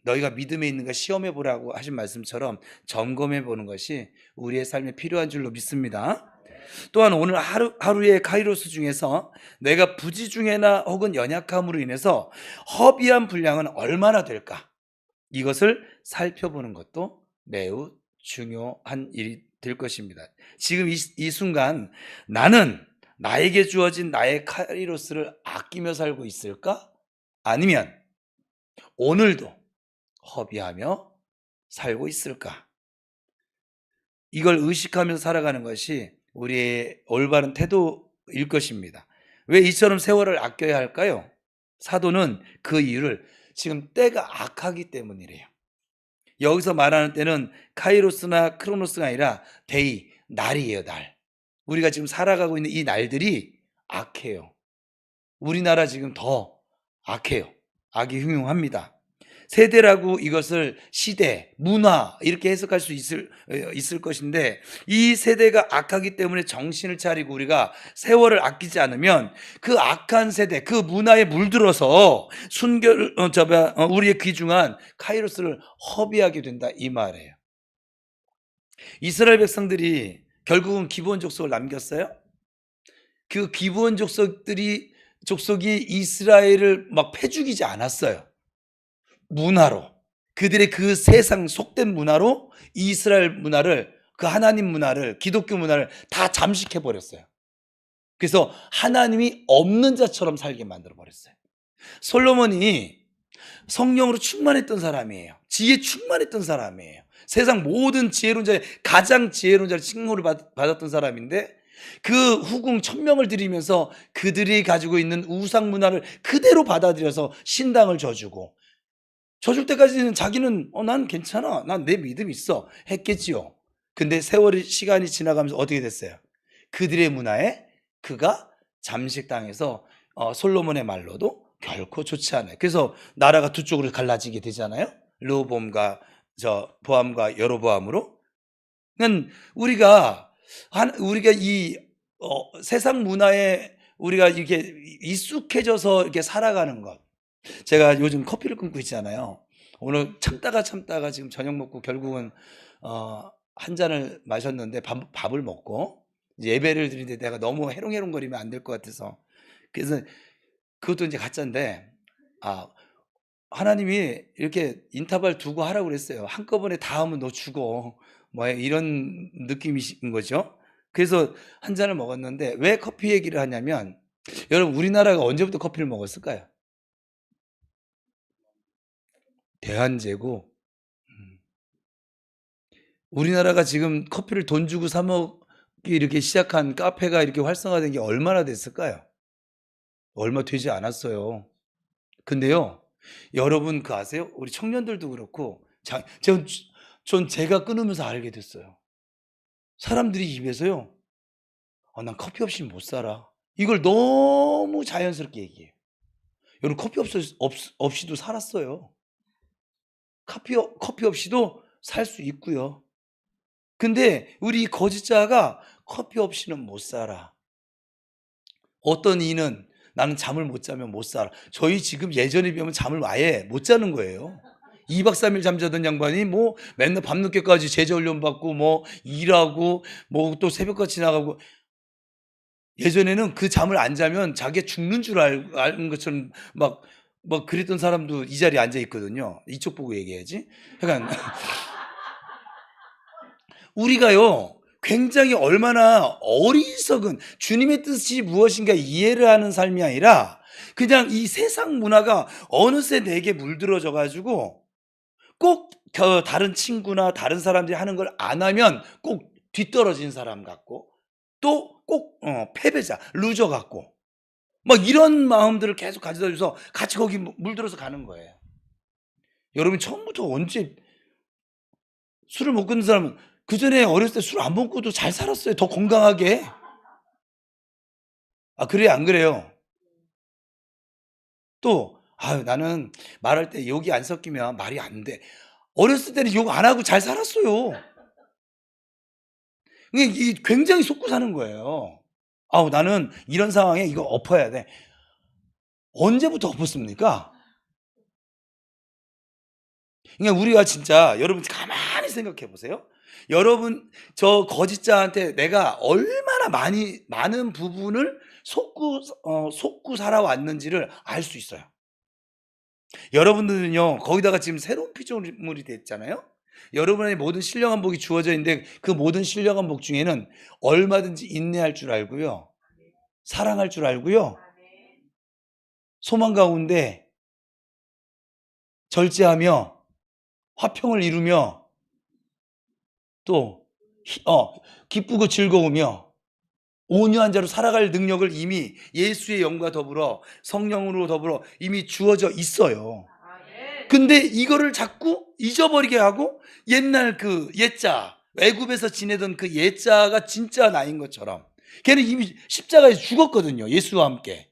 너희가 믿음에 있는가 시험해 보라고 하신 말씀처럼 점검해 보는 것이 우리의 삶에 필요한 줄로 믿습니다. 또한 오늘 하루의 카이로스 중에서 내가 부지중에나 혹은 연약함으로 인해서 허비한 분량은 얼마나 될까, 이것을 살펴보는 것도 매우 중요한 일이 될 것입니다. 지금 이 순간 나는 나에게 주어진 나의 카이로스를 아끼며 살고 있을까? 아니면 오늘도 허비하며 살고 있을까? 이걸 의식하면서 살아가는 것이 우리의 올바른 태도일 것입니다. 왜 이처럼 세월을 아껴야 할까요? 사도는 그 이유를 지금 때가 악하기 때문이래요. 여기서 말하는 때는 카이로스나 크로노스가 아니라 데이, 날이에요, 날. 우리가 지금 살아가고 있는 이 날들이 악해요. 우리나라 지금 더 악해요. 악이 흉흉합니다. 세대라고 이것을 시대, 문화 이렇게 해석할 수 있을 것인데, 이 세대가 악하기 때문에 정신을 차리고 우리가 세월을 아끼지 않으면 그 악한 세대, 그 문화에 물들어서 우리의 귀중한 카이로스를 허비하게 된다, 이 말이에요. 이스라엘 백성들이 결국은 기브온 족속을 남겼어요. 그 기브온 족속이 이스라엘을 막 패죽이지 않았어요. 문화로, 그들의 그 세상 속된 문화로 이스라엘 문화를, 그 하나님 문화를, 기독교 문화를 다 잠식해 버렸어요. 그래서 하나님이 없는 자처럼 살게 만들어 버렸어요. 솔로몬이 성령으로 충만했던 사람이에요. 지혜 충만했던 사람이에요. 세상 모든 지혜론자의 가장 지혜론자를 칭호를 받았던 사람인데, 그 후궁 1000명을 들이면서 그들이 가지고 있는 우상 문화를 그대로 받아들여서 신당을 져주고, 져줄 때까지는 자기는 난 괜찮아, 난 내 믿음 있어 했겠지요. 근데 시간이 지나가면서 어떻게 됐어요? 그들의 문화에 그가 잠식당해서 솔로몬의 말로도 결코 좋지 않아요. 그래서 나라가 두 쪽으로 갈라지게 되잖아요. 르호보암과 보암과 여로보암으로. 그러니까 우리가 이 세상 문화에 우리가 이렇게 익숙해져서 이렇게 살아가는 것. 제가 요즘 커피를 끊고 있잖아요. 오늘 참다가 지금 저녁 먹고 결국은 한 잔을 마셨는데 밥을 먹고 이제 예배를 드리는데 내가 너무 해롱해롱거리면 안 될 것 같아서, 그래서 그것도 이제 가짜인데, 하나님이 이렇게 인터벌 두고 하라고 그랬어요. 한꺼번에 다 하면 너 죽어, 뭐 이런 느낌이신 거죠. 그래서 한 잔을 먹었는데, 왜 커피 얘기를 하냐면, 여러분 우리나라가 언제부터 커피를 먹었을까요? 대한제국. 우리나라가 지금 커피를 돈 주고 사 먹기 이렇게 시작한 카페가 이렇게 활성화된 게 얼마나 됐을까요? 얼마 되지 않았어요. 근데요, 여러분 아세요? 우리 청년들도 그렇고, 전 제가 끊으면서 알게 됐어요. 사람들이 입에서요, 난 커피 없이는 못 살아, 이걸 너무 자연스럽게 얘기해요. 여러분 없이도 살았어요. 커피 없이도 살 수 있고요. 근데 우리 거짓자가 커피 없이는 못 살아. 어떤 이는 나는 잠을 못 자면 못 살아. 저희 지금 예전에 비하면 잠을 아예 못 자는 거예요. 2박 3일 잠자던 양반이 뭐 맨날 밤늦게까지 제자 훈련 받고 뭐 일하고 뭐 또 새벽같이 나가고, 예전에는 그 잠을 안 자면 자기가 죽는 줄 아는 것처럼 막 그랬던 사람도 이 자리에 앉아 있거든요. 이쪽 보고 얘기해야지. 그러니까 우리가요, 굉장히 얼마나 어리석은, 주님의 뜻이 무엇인가 이해를 하는 삶이 아니라 그냥 이 세상 문화가 어느새 내게 물들어져 가지고 꼭 다른 친구나 다른 사람들이 하는 걸 안 하면 꼭 뒤떨어진 사람 같고, 또 꼭 패배자, 루저 같고, 막 이런 마음들을 계속 가져다 줘서 같이 거기 물들어서 가는 거예요. 여러분, 처음부터 언제 술을 못 끊는 사람은 그전에 어렸을 때 술 안 먹고도 잘 살았어요, 더 건강하게. 아, 그래요, 안 그래요? 또 "아유, 나는 말할 때 욕이 안 섞이면 말이 안 돼." 어렸을 때는 욕 안 하고 잘 살았어요. 이게 굉장히 속고 사는 거예요. "아우, 나는 이런 상황에 이거 엎어야 돼." 언제부터 엎었습니까? 그러니까 우리가 진짜, 여러분 가만히 생각해 보세요. 여러분, 저 거짓자한테 내가 얼마나 많은 부분을 속고 살아왔는지를 알 수 있어요. 여러분들은요, 거기다가 지금 새로운 피조물이 됐잖아요. 여러분의 모든 신령한 복이 주어져 있는데, 그 모든 신령한 복 중에는 얼마든지 인내할 줄 알고요, 사랑할 줄 알고요, 소망 가운데 절제하며 화평을 이루며, 또 기쁘고 즐거우며 온유한 자로 살아갈 능력을 이미 예수의 영과 더불어 성령으로 더불어 이미 주어져 있어요. 근데 이거를 자꾸 잊어버리게 하고, 옛날 그 옛자, 애굽에서 지내던 그 옛자가 진짜 나인 것처럼, 걔는 이미 십자가에 죽었거든요, 예수와 함께.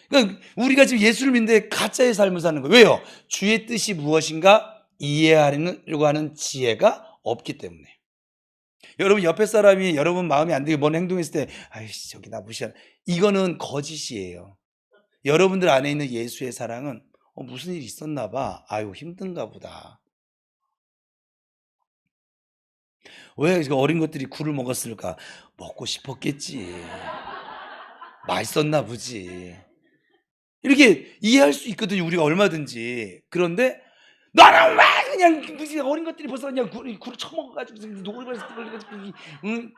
그러니까 우리가 지금 예수를 믿는데 가짜의 삶을 사는 거예요. 왜요? 주의 뜻이 무엇인가 이해하려고 하는 지혜가 없기 때문에. 여러분, 옆에 사람이 여러분 마음에 안 들게 뭔 행동했을 때 "아이씨, 저기 나 무시하네." 이거는 거짓이에요. 여러분들 안에 있는 예수의 사랑은 무슨 일이 있었나 봐. 아유, 힘든가 보다. 왜 그 어린 것들이 굴을 먹었을까? 먹고 싶었겠지. 맛있었나 보지. 이렇게 이해할 수 있거든요, 우리가 얼마든지. 그런데 "너는 왜 그냥 무슨 어린 것들이 벌써 그냥 굴을 처먹어 가지고 노골에서 응?"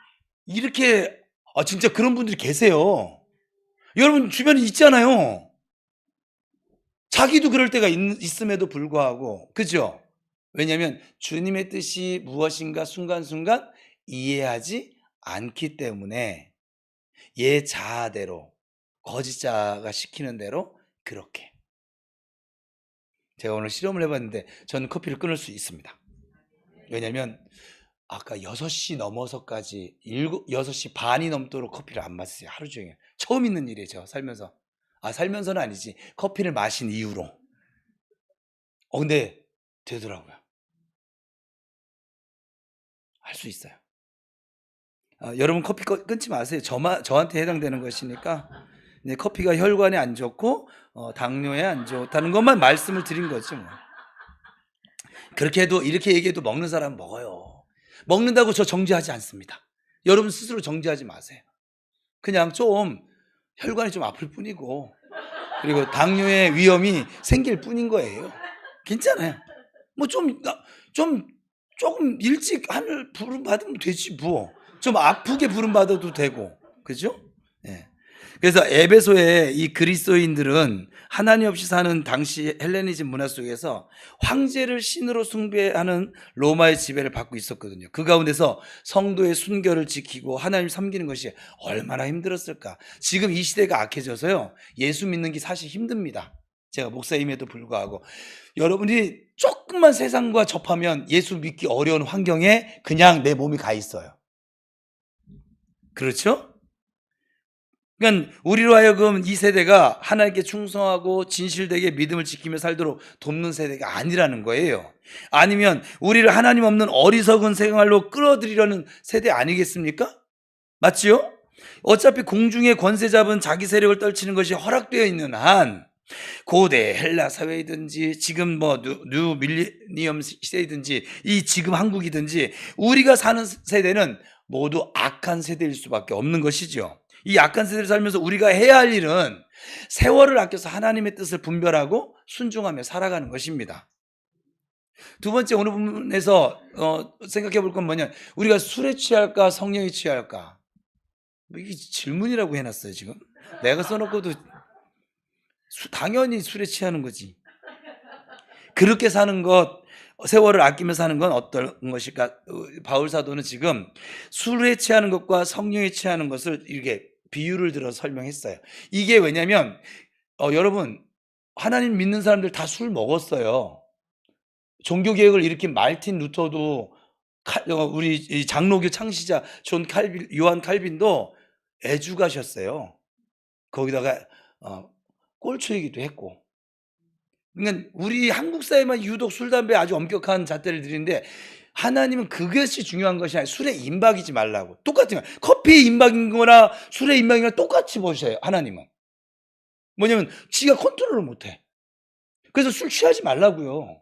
이렇게, 진짜 그런 분들이 계세요. 여러분 주변에 있잖아요. 자기도 그럴 때가 있음에도 불구하고, 그죠? 왜냐하면 주님의 뜻이 무엇인가 순간순간 이해하지 않기 때문에 자아대로, 거짓자가 시키는 대로 그렇게. 제가 오늘 실험을 해 봤는데 저는 커피를 끊을 수 있습니다. 왜냐하면 아까 6시 넘어서까지 6시 반이 넘도록 커피를 안 마셨어요, 하루 종일. 처음 있는 일이에요, 제가 살면서. 살면서는 아니지, 커피를 마신 이후로. 근데 되더라고요. 할 수 있어요. 여러분, 커피 끊지 마세요. 저한테 해당되는 것이니까. 네, 커피가 혈관에 안 좋고 당뇨에 안 좋다는 것만 말씀을 드린 거지 뭐. 그렇게 해도, 이렇게 얘기해도 먹는 사람은 먹어요. 먹는다고 저 정죄하지 않습니다. 여러분 스스로 정죄하지 마세요. 그냥 좀 혈관이 좀 아플 뿐이고, 그리고 당뇨의 위험이 생길 뿐인 거예요. 괜찮아요. 뭐 좀 조금 일찍 하늘 부름 받으면 되지 뭐. 좀 아프게 부름 받아도 되고. 그죠? 예. 그래서 에베소의 이 그리스도인들은 하나님 없이 사는 당시 헬레니즘 문화 속에서 황제를 신으로 숭배하는 로마의 지배를 받고 있었거든요. 그 가운데서 성도의 순결을 지키고 하나님 섬기는 것이 얼마나 힘들었을까. 지금 이 시대가 악해져서요, 예수 믿는 게 사실 힘듭니다. 제가 목사임에도 불구하고 여러분이 조금만 세상과 접하면 예수 믿기 어려운 환경에 그냥 내 몸이 가 있어요. 그렇죠? 그러니까 우리로 하여금 이 세대가 하나님께 충성하고 진실되게 믿음을 지키며 살도록 돕는 세대가 아니라는 거예요. 아니면 우리를 하나님 없는 어리석은 생활로 끌어들이려는 세대 아니겠습니까? 맞지요? 어차피 공중의 권세 잡은 자기 세력을 떨치는 것이 허락되어 있는 한 고대 헬라 사회이든지 지금 뭐 뉴 밀레니엄 시대이든지 이 지금 한국이든지 우리가 사는 세대는 모두 악한 세대일 수밖에 없는 것이죠. 이 악한 세대를 살면서 우리가 해야 할 일은 세월을 아껴서 하나님의 뜻을 분별하고 순종하며 살아가는 것입니다. 두 번째, 오늘 부분에서 생각해 볼 건 뭐냐, 우리가 술에 취할까 성령에 취할까? 뭐 이게 질문이라고 해놨어요. 지금 내가 써놓고도 당연히 술에 취하는 거지. 그렇게 사는 것, 세월을 아끼며 사는 건 어떤 것일까? 바울 사도는 지금 술에 취하는 것과 성령에 취하는 것을 이렇게 비유를 들어서 설명했어요. 이게 왜냐면 여러분, 하나님 믿는 사람들 다 술 먹었어요. 종교개혁을 일으킨 말틴 루터도, 우리 장로교 창시자 요한 칼빈도 애주가셨어요. 거기다가 꼴초이기도 했고. 그러니까 우리 한국 사회만 유독 술, 담배 아주 엄격한 잣대를 들이는데, 하나님은 그것이 중요한 것이 아니라 술에 임박이지 말라고. 똑같은 거야. 커피에 임박인 거나 술에 임박인 거나 똑같이 보셔요. 하나님은 뭐냐면 지가 컨트롤을 못해. 그래서 술 취하지 말라고요.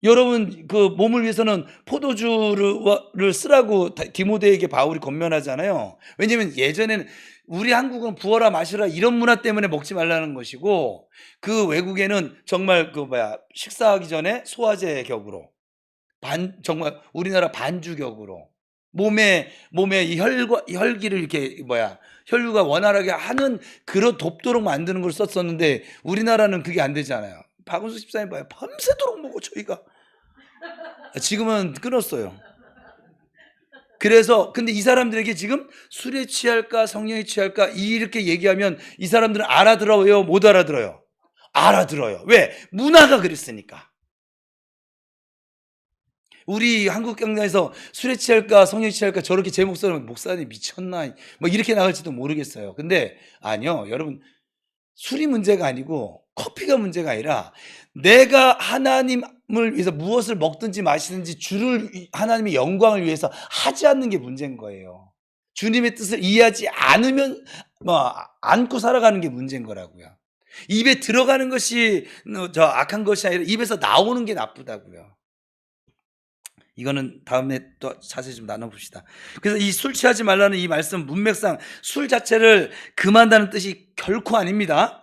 여러분, 그 몸을 위해서는 포도주를 쓰라고 디모데에게 바울이 권면하잖아요. 왜냐면 예전에는 우리 한국은 부어라 마시라 이런 문화 때문에 먹지 말라는 것이고, 그 외국에는 정말 식사하기 전에 소화제 격으로, 정말 우리나라 반주 격으로 몸에 이 혈기를 이렇게 혈류가 원활하게 하는 그런 돕도록 만드는 걸 썼었는데, 우리나라는 그게 안 되잖아요. 박은수 집사님 봐요. 밤새도록 먹고 저희가 지금은 끊었어요. 그래서 근데 이 사람들에게 지금 술에 취할까 성령에 취할까 이렇게 얘기하면 이 사람들은 알아들어요, 못 알아들어요? 알아들어요. 왜? 문화가 그랬으니까. 우리 한국 경단에서 술에 취할까 성령에 취할까 저렇게 제 목소리면 목사님 미쳤나 뭐 이렇게 나갈지도 모르겠어요. 근데 아니요, 여러분, 술이 문제가 아니고 커피가 문제가 아니라 내가 하나님을 위해서 무엇을 먹든지 마시든지 하나님의 영광을 위해서 하지 않는 게 문제인 거예요. 주님의 뜻을 이해하지 않으면 안고 살아가는 게 문제인 거라고요. 입에 들어가는 것이 악한 것이 아니라 입에서 나오는 게 나쁘다고요. 이거는 다음에 또 자세히 좀 나눠봅시다. 그래서 이 술 취하지 말라는 이 말씀 문맥상 술 자체를 금한다는 뜻이 결코 아닙니다.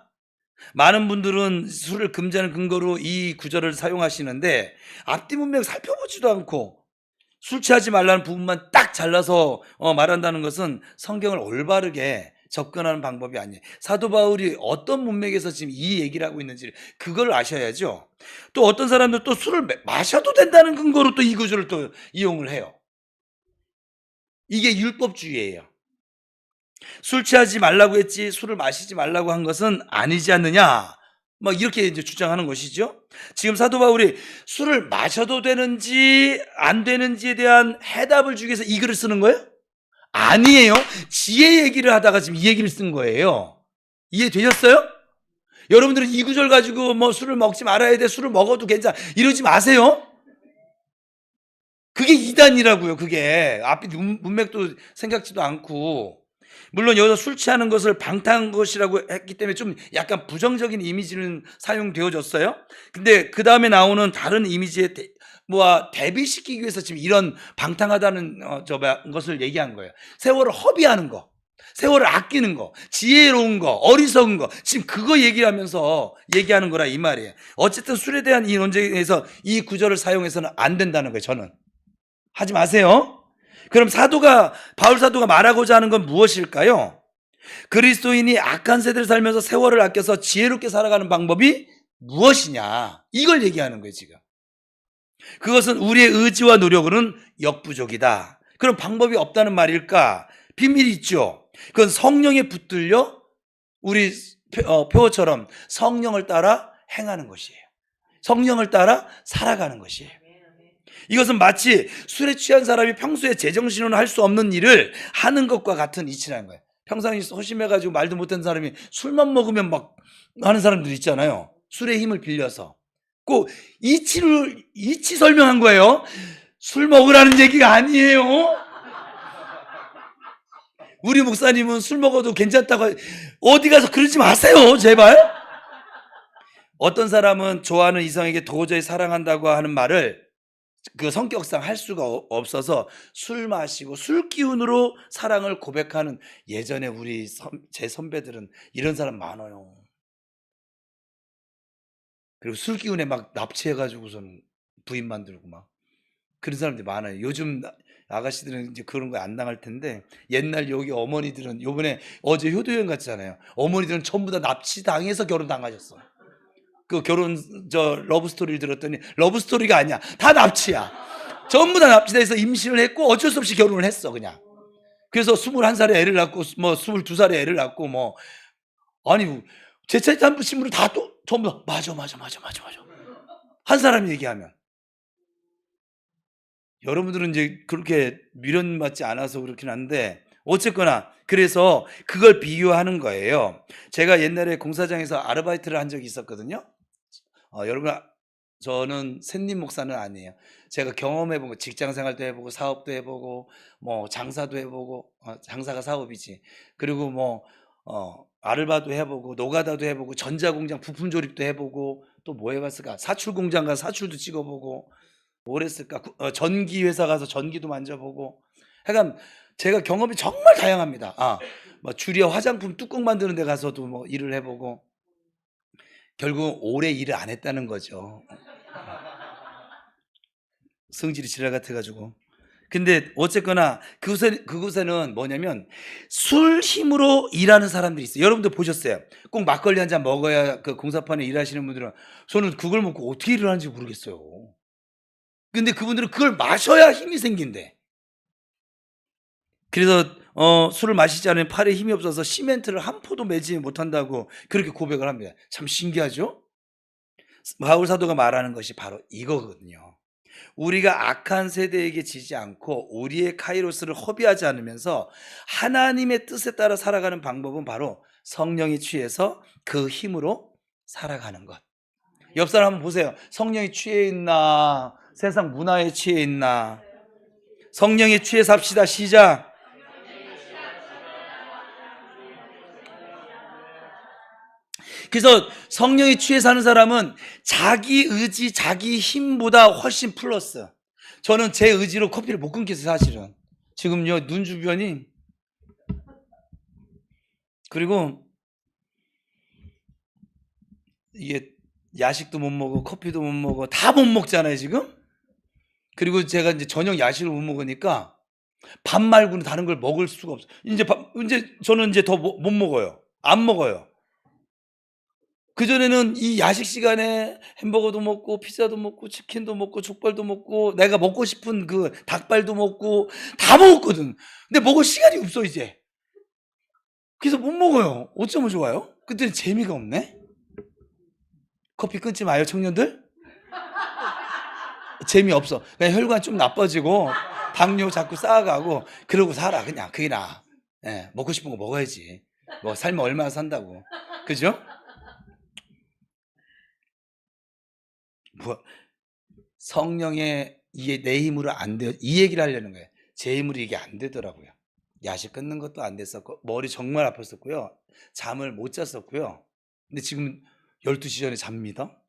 많은 분들은 술을 금지하는 근거로 이 구절을 사용하시는데, 앞뒤 문맥 살펴보지도 않고 술 취하지 말라는 부분만 딱 잘라서 말한다는 것은 성경을 올바르게 접근하는 방법이 아니에요. 사도 바울이 어떤 문맥에서 지금 이 얘기를 하고 있는지 그걸 아셔야죠. 또 어떤 사람들 또 술을 마셔도 된다는 근거로 또 이 구절을 또 이용을 해요. 이게 율법주의예요. 술 취하지 말라고 했지 술을 마시지 말라고 한 것은 아니지 않느냐, 이렇게 이제 주장하는 것이죠. 지금 사도 바울이 술을 마셔도 되는지 안 되는지에 대한 해답을 주기 위해서 이 글을 쓰는 거예요? 아니에요. 지혜 얘기를 하다가 지금 이 얘기를 쓴 거예요. 이해되셨어요? 여러분들은 이 구절 가지고 술을 먹지 말아야 돼, 술을 먹어도 괜찮아 이러지 마세요. 그게 이단이라고요. 그게 앞에 문맥도 생각지도 않고. 물론 여기서 술 취하는 것을 방탕한 것이라고 했기 때문에 좀 약간 부정적인 이미지는 사용되어졌어요. 근데 그 다음에 나오는 다른 이미지에 대비시키기 위해서 지금 이런 방탕하다는 것을 얘기한 거예요. 세월을 허비하는 거, 세월을 아끼는 거, 지혜로운 거, 어리석은 거, 지금 그거 얘기하면서 얘기하는 거라 이 말이에요. 어쨌든 술에 대한 이 논쟁에서 이 구절을 사용해서는 안 된다는 거예요. 저는 하지 마세요. 그럼 바울 사도가 말하고자 하는 건 무엇일까요? 그리스도인이 악한 세대를 살면서 세월을 아껴서 지혜롭게 살아가는 방법이 무엇이냐, 이걸 얘기하는 거예요. 지금 그것은 우리의 의지와 노력으로는 역부족이다. 그럼 방법이 없다는 말일까? 비밀이 있죠. 그건 성령에 붙들려 우리 표어처럼 성령을 따라 행하는 것이에요. 성령을 따라 살아가는 것이에요. 이것은 마치 술에 취한 사람이 평소에 제정신으로 할 수 없는 일을 하는 것과 같은 이치라는 거예요. 평상시 소심해가지고 말도 못하는 사람이 술만 먹으면 막 하는 사람들 있잖아요. 술의 힘을 빌려서. 꼭 이치 설명한 거예요. 술 먹으라는 얘기가 아니에요. 우리 목사님은 술 먹어도 괜찮다고 어디 가서 그러지 마세요, 제발. 어떤 사람은 좋아하는 이성에게 도저히 사랑한다고 하는 말을 그 성격상 할 수가 없어서 술 마시고 술 기운으로 사랑을 고백하는, 예전에 제 선배들은 이런 사람 많아요. 그리고 술 기운에 막 납치해가지고선 부인 만들고 막 그런 사람들이 많아요. 요즘 아가씨들은 이제 그런 거 안 당할 텐데, 옛날 여기 어머니들은, 요번에 어제 효도여행 갔잖아요. 어머니들은 전부 다 납치 당해서 결혼 당하셨어. 그 결혼 러브 스토리를 들었더니 러브 스토리가 아니야. 다 납치야. 전부 다 납치돼서 임신을 했고 어쩔 수 없이 결혼을 했어, 그냥. 그래서 21살에 애를 낳고 뭐 22살에 애를 낳고 뭐, 아니 재채탄부심으로 다 또 전부 다 맞아. 한 사람이 얘기하면. 여러분들은 이제 그렇게 미련받지 않아서 그렇긴 한데, 어쨌거나 그래서 그걸 비유하는 거예요. 제가 옛날에 공사장에서 아르바이트를 한 적이 있었거든요. 여러분, 저는 샌님 목사는 아니에요. 제가 경험해본 거, 직장 생활도 해보고 사업도 해보고 뭐 장사도 해보고, 장사가 사업이지. 그리고 뭐 아르바도 해보고 노가다도 해보고 전자공장 부품 조립도 해보고, 또 뭐 해봤을까? 사출 공장 가서 사출도 찍어보고, 뭘 했을까? 전기 회사 가서 전기도 만져보고. 하여간 제가 경험이 정말 다양합니다. 뭐 주리어 화장품 뚜껑 만드는 데 가서도 뭐 일을 해보고. 결국 오래 일을 안 했다는 거죠. 성질이 지랄 같아가지고. 근데 어쨌거나 그곳에는 뭐냐면 술 힘으로 일하는 사람들이 있어요. 여러분들 보셨어요? 꼭 막걸리 한 잔 먹어야, 그 공사판에 일하시는 분들은, 저는 그걸 먹고 어떻게 일을 하는지 모르겠어요. 근데 그분들은 그걸 마셔야 힘이 생긴대. 그래서 술을 마시지 않으면 팔에 힘이 없어서 시멘트를 한 포도 매지 못한다고 그렇게 고백을 합니다. 참 신기하죠? 바울 사도가 말하는 것이 바로 이거거든요. 우리가 악한 세대에게 지지 않고 우리의 카이로스를 허비하지 않으면서 하나님의 뜻에 따라 살아가는 방법은 바로 성령이 취해서 그 힘으로 살아가는 것. 옆 사람 한번 보세요. 성령이 취해 있나? 세상 문화에 취해 있나? 성령에 취해 삽시다. 시작. 그래서 성령에 취해 사는 사람은 자기 의지, 자기 힘보다 훨씬 플러스. 저는 제 의지로 커피를 못 끊겠어요, 사실은. 지금요, 눈 주변이. 그리고 이게 야식도 못 먹어, 커피도 못 먹어, 다 못 먹잖아요, 지금. 그리고 제가 이제 저녁 야식을 못 먹으니까 밥 말고는 다른 걸 먹을 수가 없어요. 이제 저는 이제 더 못 먹어요. 안 먹어요. 그전에는 이 야식 시간에 햄버거도 먹고 피자도 먹고 치킨도 먹고 족발도 먹고 내가 먹고 싶은 그 닭발도 먹고 다 먹었거든. 근데 먹을 시간이 없어 이제. 그래서 못 먹어요. 어쩌면 좋아요? 그때는 재미가 없네. 커피 끊지 마요, 청년들. 재미없어. 그냥 혈관 좀 나빠지고 당뇨 자꾸 쌓아가고 그러고 살아. 그냥 그게 나아. 예, 먹고 싶은 거 먹어야지. 뭐 살면 얼마나 산다고. 그죠? 뭐 성령의 이게 내 힘으로 안 돼요. 이 얘기를 하려는 거예요. 제 힘으로 이게 안 되더라고요. 야식 끊는 것도 안 됐었고 머리 정말 아팠었고요. 잠을 못 잤었고요. 근데 지금 12시 전에 잡니다.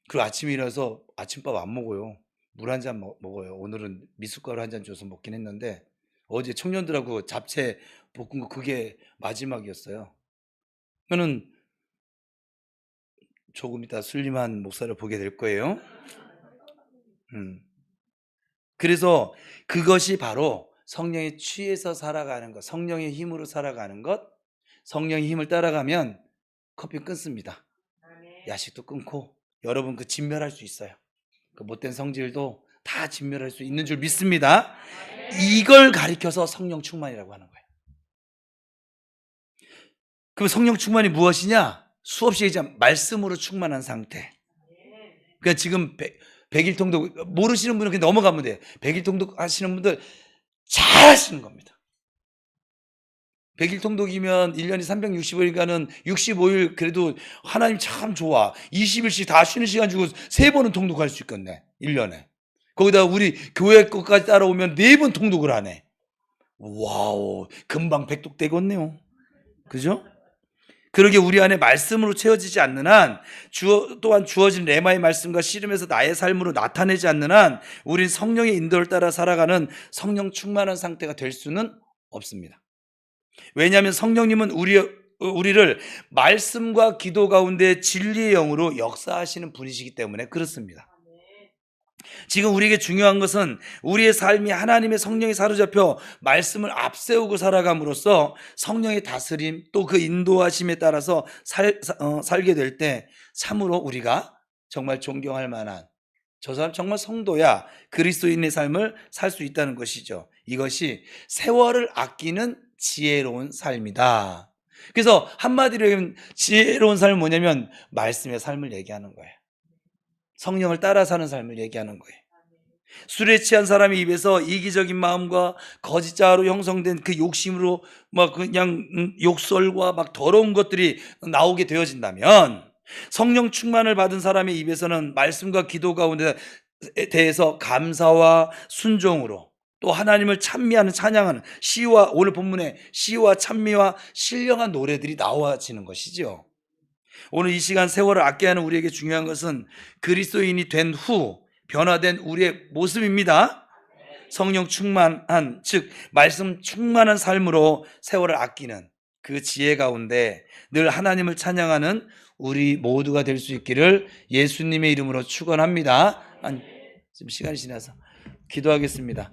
그리고 아침에 일어나서 아침밥 안 먹어요. 물 한 잔 먹어요. 오늘은 미숫가루 한 잔 줘서 먹긴 했는데 어제 청년들하고 잡채 볶은 거 그게 마지막이었어요. 저는 조금 이따 슬림한 목사를 보게 될 거예요. 그래서 그것이 바로 성령에 취해서 살아가는 것, 성령의 힘으로 살아가는 것. 성령의 힘을 따라가면 커피 끊습니다. 야식도 끊고 여러분 그 진멸할 수 있어요. 그 못된 성질도 다 진멸할 수 있는 줄 믿습니다. 이걸 가리켜서 성령 충만이라고 하는 거예요. 그럼 성령 충만이 무엇이냐? 수없이 얘기한 말씀으로 충만한 상태. 그러니까 지금 백일통독 모르시는 분은 그냥 넘어가면 돼요. 백일통독 하시는 분들 잘 하시는 겁니다. 100일 통독이면 1년이 365일이니까는 65일 그래도 하나님 참 좋아. 20일씩 다 쉬는 시간 주고 3번은 통독할 수 있겠네. 1년에. 거기다 우리 교회 것까지 따라오면 4번 통독을 하네. 와우, 금방 백독 되겠네요. 그죠? 그러게 우리 안에 말씀으로 채워지지 않는 한, 또한 주어진 레마의 말씀과 씨름에서 나의 삶으로 나타내지 않는 한 우린 성령의 인도를 따라 살아가는 성령 충만한 상태가 될 수는 없습니다. 왜냐하면 성령님은 우리를 말씀과 기도 가운데 진리의 영으로 역사하시는 분이시기 때문에 그렇습니다. 지금 우리에게 중요한 것은 우리의 삶이 하나님의 성령에 사로잡혀 말씀을 앞세우고 살아감으로써 성령의 다스림 또 그 인도하심에 따라서 살게 될 때 참으로 우리가 정말 존경할 만한, 저 사람 정말 성도야, 그리스도인의 삶을 살 수 있다는 것이죠. 이것이 세월을 아끼는 지혜로운 삶이다. 그래서 한마디로 얘기하면 지혜로운 삶은 뭐냐면 말씀의 삶을 얘기하는 거예요. 성령을 따라 사는 삶을 얘기하는 거예요. 술에 취한 사람의 입에서 이기적인 마음과 거짓자로 형성된 그 욕심으로 막 그냥 욕설과 막 더러운 것들이 나오게 되어진다면, 성령 충만을 받은 사람의 입에서는 말씀과 기도 가운데 대해서 감사와 순종으로 또 하나님을 찬미하는 찬양하는 시와, 오늘 본문에 시와 찬미와 신령한 노래들이 나와지는 것이죠. 오늘 이 시간 세월을 아껴야 하는 우리에게 중요한 것은 그리스도인이 된 후 변화된 우리의 모습입니다. 성령 충만한, 즉 말씀 충만한 삶으로 세월을 아끼는 그 지혜 가운데 늘 하나님을 찬양하는 우리 모두가 될 수 있기를 예수님의 이름으로 축원합니다. 지금 시간이 지나서 기도하겠습니다.